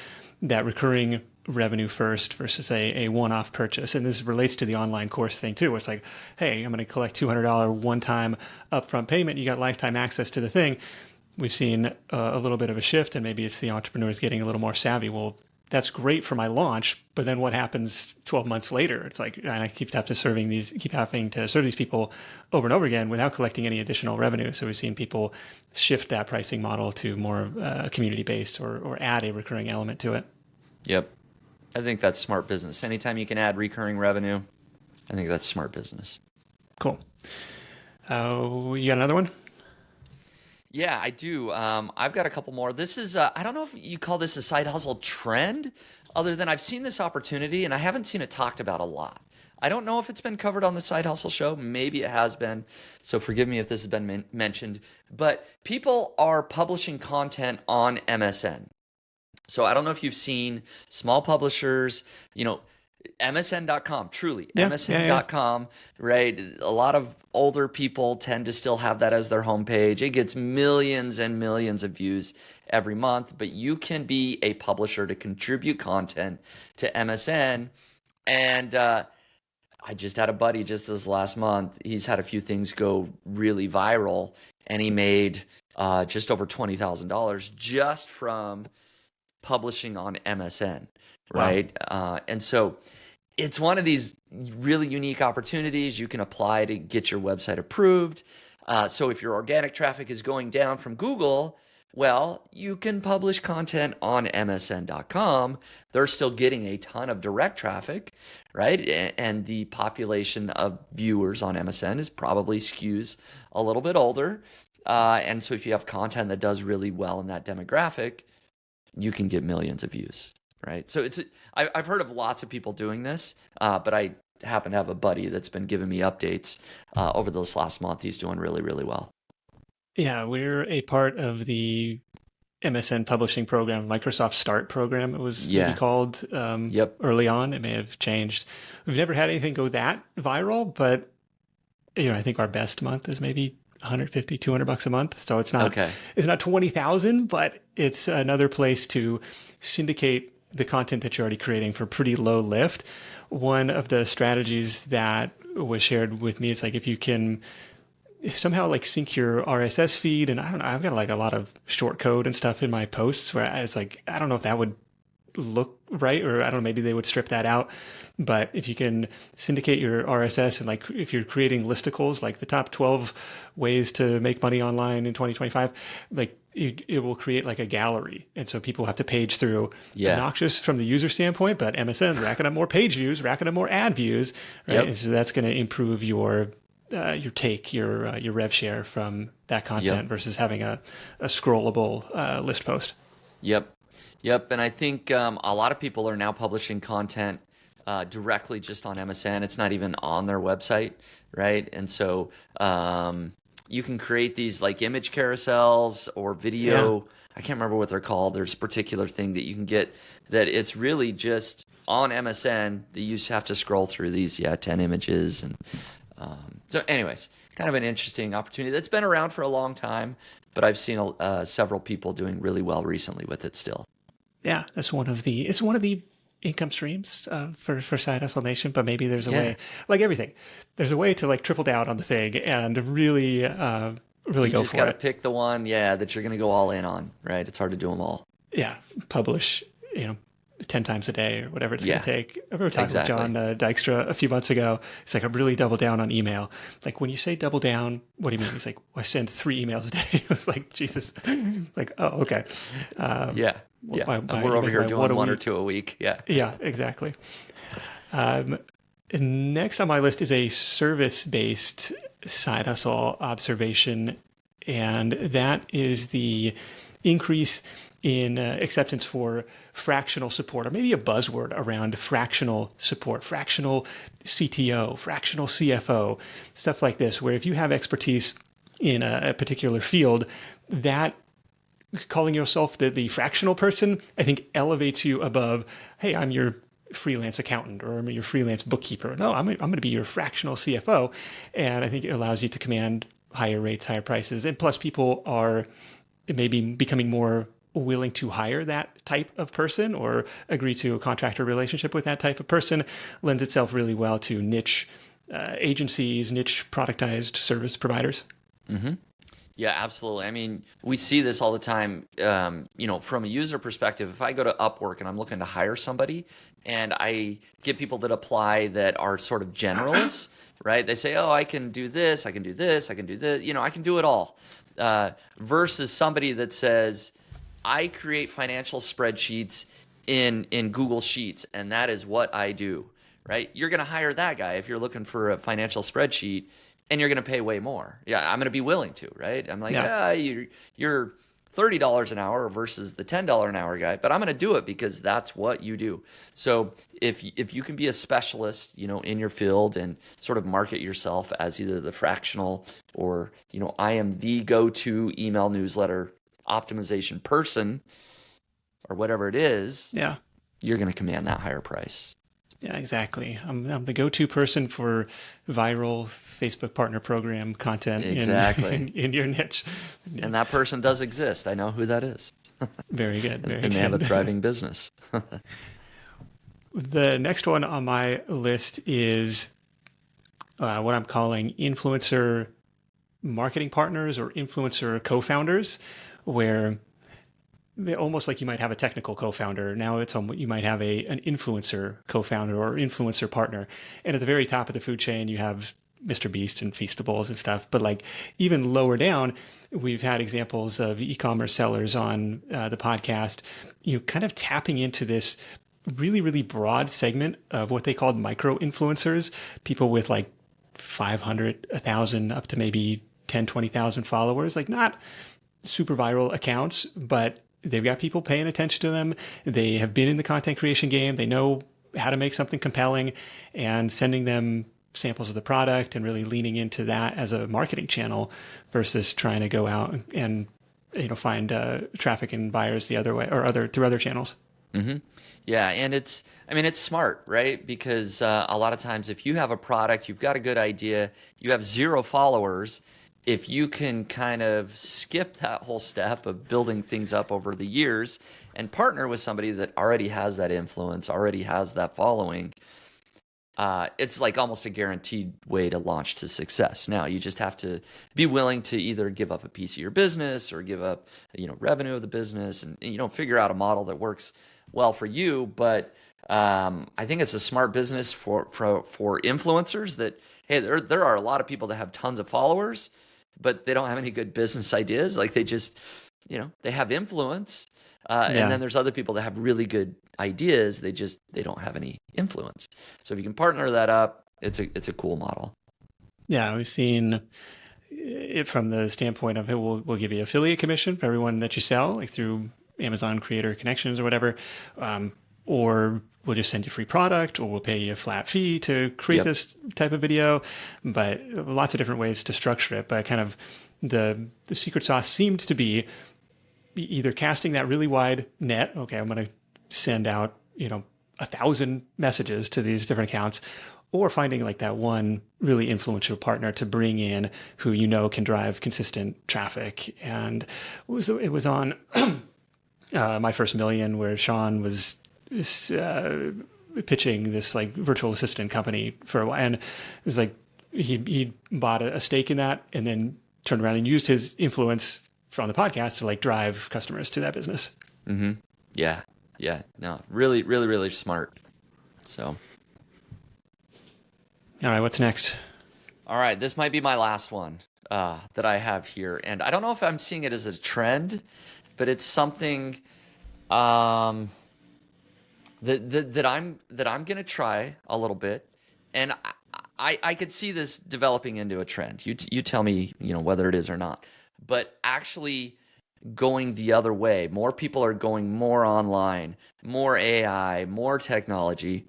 S1: that recurring revenue first versus a one-off purchase. And this relates to the online course thing too. It's like, hey, I'm going to collect $200 one-time upfront payment. You got lifetime access to the thing. We've seen a little bit of a shift, and maybe it's the entrepreneurs getting a little more savvy. Well, that's great for my launch, but then what happens 12 months later? It's like, and I keep having to serve these people over and over again without collecting any additional revenue. So we've seen people shift that pricing model to more community-based or add a recurring element to it.
S2: Yep. I think that's smart business. Anytime you can add recurring revenue, I think that's smart business.
S1: Cool. You got another one?
S2: Yeah, I do. I've got a couple more. This is, I don't know if you call this a side hustle trend, other than I've seen this opportunity and I haven't seen it talked about a lot. I don't know if it's been covered on the Side Hustle Show. Maybe it has been. So forgive me if this has been mentioned. But people are publishing content on MSN. So I don't know if you've seen small publishers, MSN.com, truly,
S1: Yeah,
S2: MSN.com, right? A lot of older people tend to still have that as their homepage. It gets millions and millions of views every month, but you can be a publisher to contribute content to MSN. And I just had a buddy just this last month. He's had a few things go really viral, and he made just over $20,000 just from publishing on MSN, right?
S1: Wow.
S2: And so it's one of these really unique opportunities you can apply to get your website approved. So if your organic traffic is going down from Google, well, you can publish content on MSN.com. They're still getting a ton of direct traffic, right? And the population of viewers on MSN is probably skews a little bit older. And so if you have content that does really well in that demographic, you can get millions of views, right? So I've heard of lots of people doing this, but I happen to have a buddy that's been giving me updates over this last month. He's doing really, really well.
S1: Yeah, we're a part of the MSN publishing program, Microsoft Start program. It was maybe called
S2: Yep.
S1: early on. It may have changed. We've never had anything go that viral, but I think our best month is maybe 150, $200 a month. So it's not
S2: Okay.
S1: it's not 20,000, but it's another place to syndicate the content that you're already creating for pretty low lift. One of the strategies that was shared with me is like, if you can somehow like sync your RSS feed, and I don't know, I've got like a lot of short code and stuff in my posts where it's like, I don't know if that would look right, or I don't know, maybe they would strip that out. But if you can syndicate your RSS, and like if you're creating listicles, like the top 12 ways to make money online in 2025, like it will create like a gallery. And so people have to page through.
S2: Yeah.
S1: Obnoxious from the user standpoint, but MSN racking up more page views, racking up more ad views, right?
S2: Yep.
S1: And so that's going to improve your rev share from that content versus having a scrollable list post.
S2: Yep. And I think a lot of people are now publishing content directly just on MSN. It's not even on their website, right? And so you can create these like image carousels or video.
S1: Yeah.
S2: I can't remember what they're called. There's a particular thing that you can get that it's really just on MSN that you just have to scroll through these 10 images. And so anyways, kind of an interesting opportunity that's been around for a long time, but I've seen several people doing really well recently with it still.
S1: Yeah, it's one of the income streams for Side Hustle Nation. But maybe there's a way, like everything, there's a way to like triple down on the thing and really go for it.
S2: You just got to pick the one, that you're going to go all in on, right? It's hard to do them all.
S1: Yeah, publish, 10 times a day or whatever it's going
S2: Yeah,
S1: to take. I remember talking with
S2: exactly.
S1: John Dykstra a few months ago. He's like, I really double down on email. Like, when you say double down, what do you mean? He's like, well, I send 3 emails a day. I was like, Jesus. Like, oh, okay. Um,
S2: Yeah, yeah. And we're
S1: you
S2: over
S1: make
S2: here
S1: my one
S2: doing
S1: a
S2: one or
S1: week.
S2: two a week. Yeah.
S1: Yeah, exactly. Um, Next on my list is a service-based side hustle observation, and that is the increase in acceptance for fractional support, or maybe a buzzword around fractional support, fractional CTO, fractional CFO, stuff like this, where if you have expertise in a particular field, that calling yourself the fractional person, I think elevates you above, hey, I'm your freelance accountant or I'm your freelance bookkeeper. No, I'm going to be your fractional CFO. And I think it allows you to command higher rates, higher prices. And plus, people are maybe becoming more willing to hire that type of person or agree to a contractor relationship with that type of person. Lends itself really well to niche agencies, niche productized service providers.
S2: Hmm. Yeah, absolutely. I mean, we see this all the time. From a user perspective, if I go to Upwork and I'm looking to hire somebody, and I get people that apply that are sort of generalists, right? They say, "Oh, I can do this, I can do this, I can do this. I can do it all." Versus somebody that says, "I create financial spreadsheets in Google Sheets, and that is what I do." Right? You're going to hire that guy if you're looking for a financial spreadsheet, and you're going to pay way more. Yeah, I'm going to be willing to, right? I'm like,
S1: Yeah.
S2: you're $30 an hour versus the $10 an hour guy, but I'm going to do it because that's what you do. So if you can be a specialist, in your field and sort of market yourself as either the fractional or, I am the go-to email newsletter optimization person or whatever it is,
S1: Yeah.
S2: you're going to command that higher price.
S1: Yeah, exactly. I'm the go-to person for viral Facebook partner program content
S2: Exactly.
S1: in your niche. Yeah.
S2: And that person does exist. I know who that is.
S1: Very good. Very
S2: And they have a
S1: good.
S2: thriving business.
S1: The next one on my list is what I'm calling influencer marketing partners or influencer co-founders, where almost like you might have a technical co-founder. Now you might have an influencer co-founder or influencer partner. And at the very top of the food chain, you have Mr. Beast and Feastables and stuff. But like even lower down, we've had examples of e-commerce sellers on the podcast, kind of tapping into this really, really broad segment of what they called micro influencers, people with like 500, 1,000, up to maybe 10, 20,000 followers, like not super viral accounts, but they've got people paying attention to them. They have been in the content creation game. They know how to make something compelling, and sending them samples of the product and really leaning into that as a marketing channel versus trying to go out and find traffic and buyers the other way or through other channels.
S2: Hmm. Yeah, and it's smart, right? Because a lot of times if you have a product, you've got a good idea, you have 0 followers, if you can kind of skip that whole step of building things up over the years and partner with somebody that already has that influence, already has that following, it's like almost a guaranteed way to launch to success. Now, you just have to be willing to either give up a piece of your business or give up, revenue of the business, and figure out a model that works well for you. But I think it's a smart business for influencers that, hey, there are a lot of people that have tons of followers, but they don't have any good business ideas. Like they just, they have influence. And then there's other people that have really good ideas. They don't have any influence. So if you can partner that up, it's a cool model.
S1: Yeah, we've seen it from the standpoint of, hey, we'll give you affiliate commission for everyone that you sell, like through Amazon Creator Connections or whatever, or we'll just send you free product, or we'll pay you a flat fee to create
S2: Yep.
S1: this type of video. But lots of different ways to structure it. But kind of the secret sauce seemed to be either casting that really wide net. Okay, I'm going to send out 1,000 messages to these different accounts, or finding like that one really influential partner to bring in who can drive consistent traffic. And it was on My First Million, where Sean was pitching this like virtual assistant company for a while, and it was like he bought a stake in that, and then turned around and used his influence from the podcast to like drive customers to that business.
S2: Mm-hmm. Yeah. Yeah. No, really, really, really smart. So,
S1: All right, what's next?
S2: all right, this might be my last one that I have here, and I don't know if I'm seeing it as a trend, but it's something um, that I'm gonna try a little bit, and I could see this developing into a trend. You tell me, whether it is or not. But actually going the other way, more people are going more online, more AI, more technology,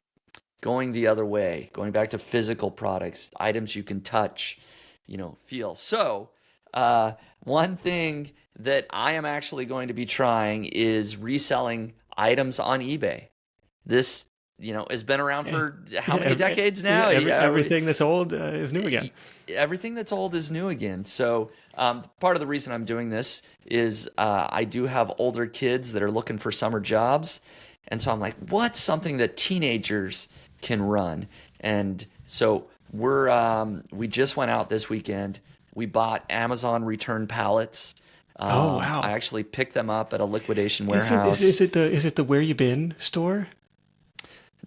S2: going the other way, going back to physical products, items you can touch, feel. So, one thing that I am actually going to be trying is reselling items on eBay. This, has been around
S1: Yeah,
S2: for how
S1: yeah,
S2: many decades now?
S1: everything that's old is new again.
S2: Everything that's old is new again. So, part of the reason I'm doing this is I do have older kids that are looking for summer jobs. And so I'm like, what's something that teenagers can run? And so we just went out this weekend. We bought Amazon return pallets.
S1: Oh
S2: I
S1: wow!
S2: actually picked them up at a liquidation
S1: Is it
S2: warehouse.
S1: is it the Where You Been store?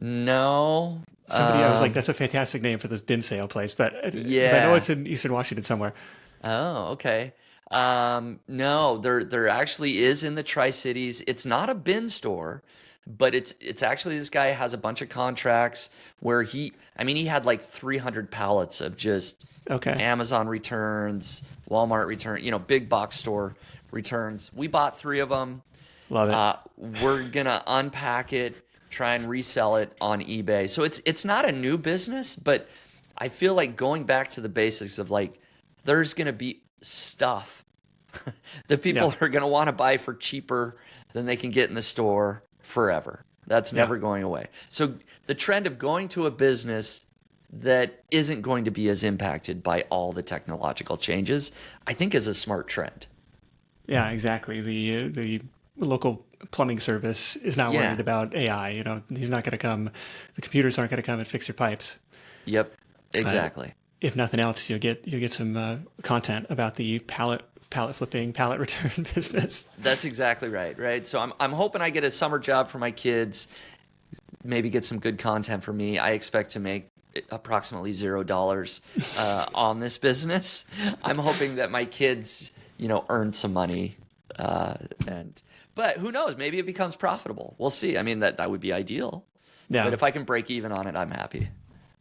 S2: No.
S1: Somebody, I was like, that's a fantastic name for this bin sale place, but because I know
S2: Yeah.
S1: it's in Eastern Washington somewhere.
S2: Oh, okay. No, there actually is in the Tri-Cities. It's not a bin store, but it's actually this guy has a bunch of contracts where I mean, he had like 300 pallets of just
S1: Okay,
S2: Amazon returns, Walmart return, big box store returns. We bought three of them.
S1: love it.
S2: Uh, we're gonna unpack it, try and resell it on eBay. So it's not a new business, but I feel like going back to the basics of like there's gonna be stuff that
S1: Yeah,
S2: people are gonna want to buy for cheaper than they can get in the store forever. That's
S1: yeah,
S2: never going away. So the trend of going to a business that isn't going to be as impacted by all the technological changes, I think is a smart trend.
S1: yeah. Exactly. The local plumbing service is not worried
S2: Yeah.
S1: about AI. He's not going to come. The computers aren't going to come and fix your pipes.
S2: Yep.
S1: But
S2: Exactly.
S1: if nothing else, you'll get some content about the pallet flipping, pallet return business.
S2: That's exactly right, right? So I'm hoping I get a summer job for my kids, maybe get some good content for me. I expect to make approximately $0 on this business. I'm hoping that my kids, earn some money, and but who knows? Maybe it becomes profitable. We'll see. I mean, that would be ideal, but
S1: Yeah.
S2: if I can break even on it, I'm happy.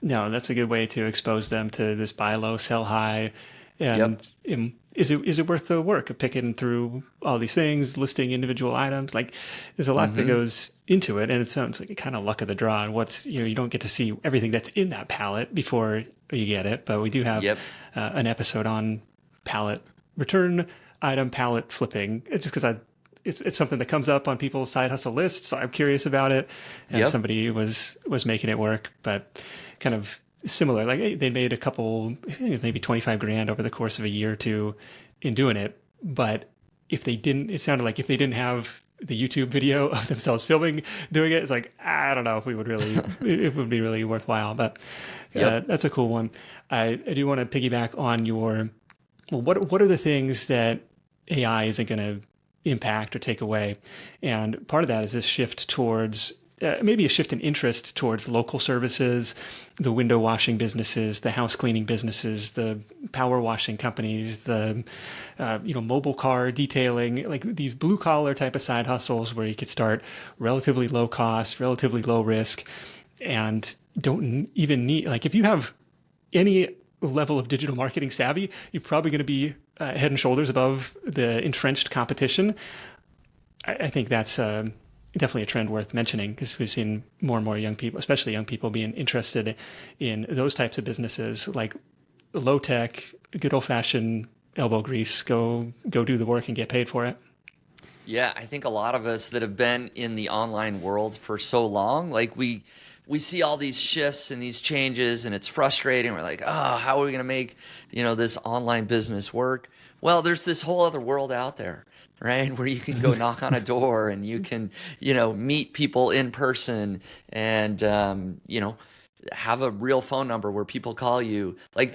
S1: No, that's a good way to expose them to this buy low, sell high.
S2: Yep.
S1: And is it worth the work of picking through all these things, listing individual items? Like, there's a lot that
S2: Mm-hmm.
S1: goes into it, and it sounds like a kind of luck of the draw. And you don't get to see everything that's in that pallet before you get it. But we do have
S2: Yep.
S1: an episode on pallet return item pallet flipping. It's just because it's something that comes up on people's side hustle lists. So I'm curious about it, and
S2: Yep.
S1: somebody was making it work, but kind of similar. Like they made a couple, I think maybe 25 grand over the course of a year or two in doing it. But if they didn't, it sounded like if they didn't have the YouTube video of themselves filming doing it, it's like I don't know if we would really, it would be really worthwhile. But
S2: Yep.
S1: that's a cool one. I do want to piggyback on your. Well, what are the things that AI isn't going to impact or take away? And part of that is this shift towards maybe a shift in interest towards local services, the window washing businesses, the house cleaning businesses, the power washing companies, the mobile car detailing, like these blue collar type of side hustles where you could start relatively low cost, relatively low risk, and don't even need like if you have any level of digital marketing savvy, you're probably going to be head and shoulders above the entrenched competition. I think that's definitely a trend worth mentioning because we've seen more and more young people, especially young people, being interested in those types of businesses, like low tech, good old fashioned elbow grease. Go do the work and get paid for it.
S2: Yeah, I think a lot of us that have been in the online world for so long, like we see all these shifts and these changes and it's frustrating. We're like, "Oh, how are we going to make, this online business work?" Well, there's this whole other world out there, right? Where you can go knock on a door and you can, meet people in person and have a real phone number where people call you. Like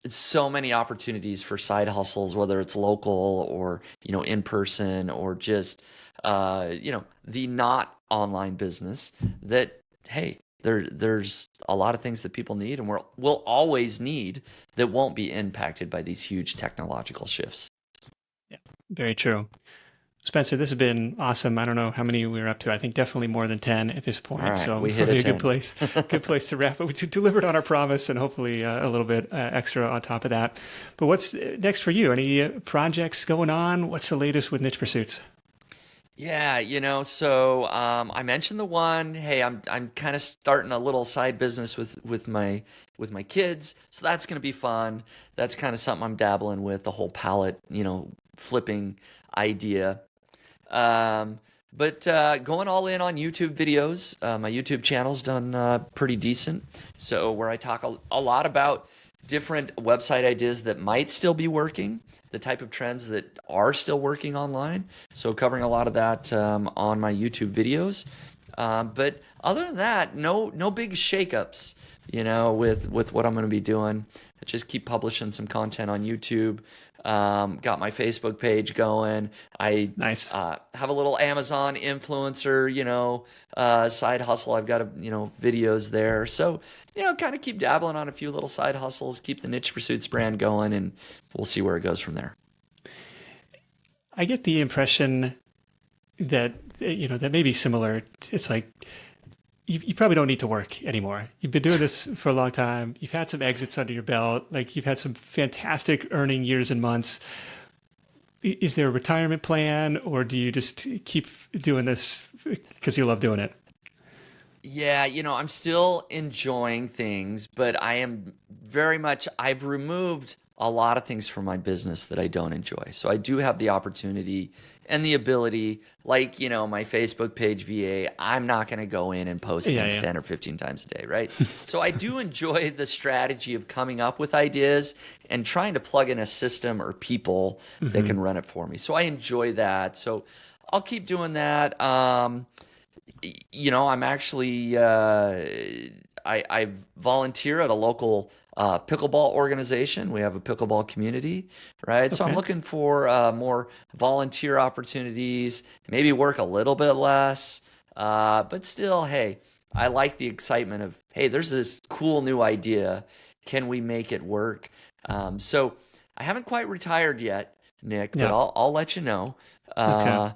S2: so many opportunities for side hustles, whether it's local or, in person, or just, the not online business, that, hey, there's a lot of things that people need and we'll always need, that won't be impacted by these huge technological shifts.
S1: Yeah, very true. Spencer, this has been awesome. I don't know how many we're up to. I think definitely more than 10 at this point.
S2: All right,
S1: So
S2: we hit
S1: probably
S2: a
S1: a
S2: 10.
S1: good place to wrap up. We delivered on our promise and hopefully a little bit extra on top of that. But what's next for you? Any projects going on? What's the latest with Niche Pursuits?
S2: Yeah, so I mentioned the one. Hey, I'm kind of starting a little side business with my kids, so that's gonna be fun. That's kind of something I'm dabbling with, the whole pallet, flipping idea. Um, but going all in on YouTube videos. My YouTube channel's done pretty decent. So where I talk a lot about different website ideas that might still be working, the type of trends that are still working online. So covering a lot of that on my YouTube videos. But other than that, no big shakeups, with what I'm going to be doing. I just keep publishing some content on YouTube. Got my Facebook page going. I
S1: Nice.
S2: have a little Amazon influencer, side hustle. I've got videos there. So, kind of keep dabbling on a few little side hustles, keep the Niche Pursuits brand going, and we'll see where it goes from there.
S1: I get the impression that, that may be similar. It's like, you probably don't need to work anymore. You've been doing this for a long time. You've had some exits under your belt. Like you've had some fantastic earning years and months. Is there a retirement plan, or do you just keep doing this because you love doing it?
S2: Yeah, I'm still enjoying things, but I've removed a lot of things from my business that I don't enjoy. So I do have the opportunity and the ability, like, my Facebook page VA, I'm not going to go in and post
S1: Yeah,
S2: things
S1: yeah.
S2: 10 or 15 times a day, right? So I do enjoy the strategy of coming up with ideas and trying to plug in a system or people that
S1: Hmm.
S2: can run it for me. So I enjoy that. So I'll keep doing that. I'm actually I volunteer at a local pickleball organization. We have a pickleball community, right? So I'm
S1: Okay.
S2: looking for more volunteer opportunities, maybe work a little bit less, but still, hey, I like the excitement of, hey, there's this cool new idea. Can we make it work? So I haven't quite retired yet, Nick, but
S1: Yeah.
S2: I'll let you know.
S1: Okay.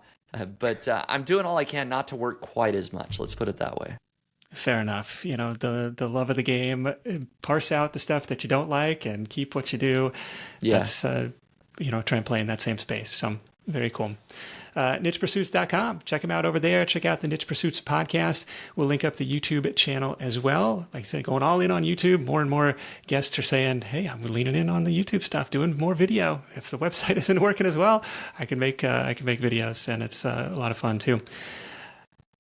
S2: But I'm doing all I can not to work quite as much. Let's put it that way.
S1: Fair enough. The love of the game, parse out the stuff that you don't like and keep what you do.
S2: Yeah.
S1: That's, try and play in that same space. So very cool. NichePursuits.com. Check them out over there. Check out the Niche Pursuits podcast. We'll link up the YouTube channel as well. Like I said, going all in on YouTube. More and more guests are saying, hey, I'm leaning in on the YouTube stuff, doing more video. If the website isn't working as well, I can make videos, and it's a lot of fun too.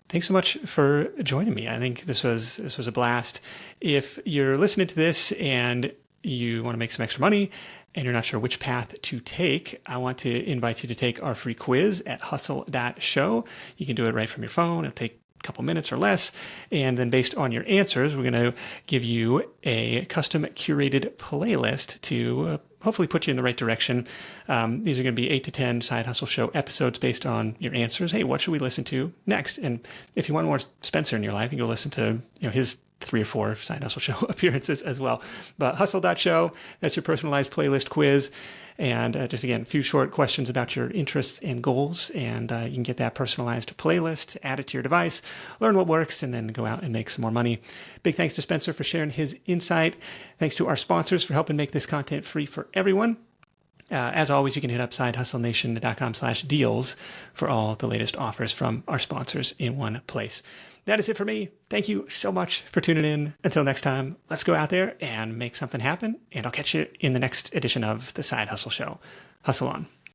S1: Thanks so much for joining me. I think this was a blast. If you're listening to this and you want to make some extra money and you're not sure which path to take, I want to invite you to take our free quiz at hustle.show. You can do it right from your phone. It'll take a couple minutes or less. And then based on your answers, we're going to give you a custom curated playlist to hopefully put you in the right direction. These are going to be 8 to 10 Side Hustle Show episodes based on your answers. Hey, what should we listen to next? And if you want more Spencer in your life, you can go listen to his 3 or 4 Side Hustle Show appearances as well. But hustle.show, that's your personalized playlist quiz. And just again, a few short questions about your interests and goals. And you can get that personalized playlist, add it to your device, learn what works, and then go out and make some more money. Big thanks to Spencer for sharing his insight. Thanks to our sponsors for helping make this content free for everyone. As always, you can hit up sidehustlenation.com/deals for all the latest offers from our sponsors in one place. That is it for me. Thank you so much for tuning in. Until next time, let's go out there and make something happen. And I'll catch you in the next edition of the Side Hustle Show. Hustle on.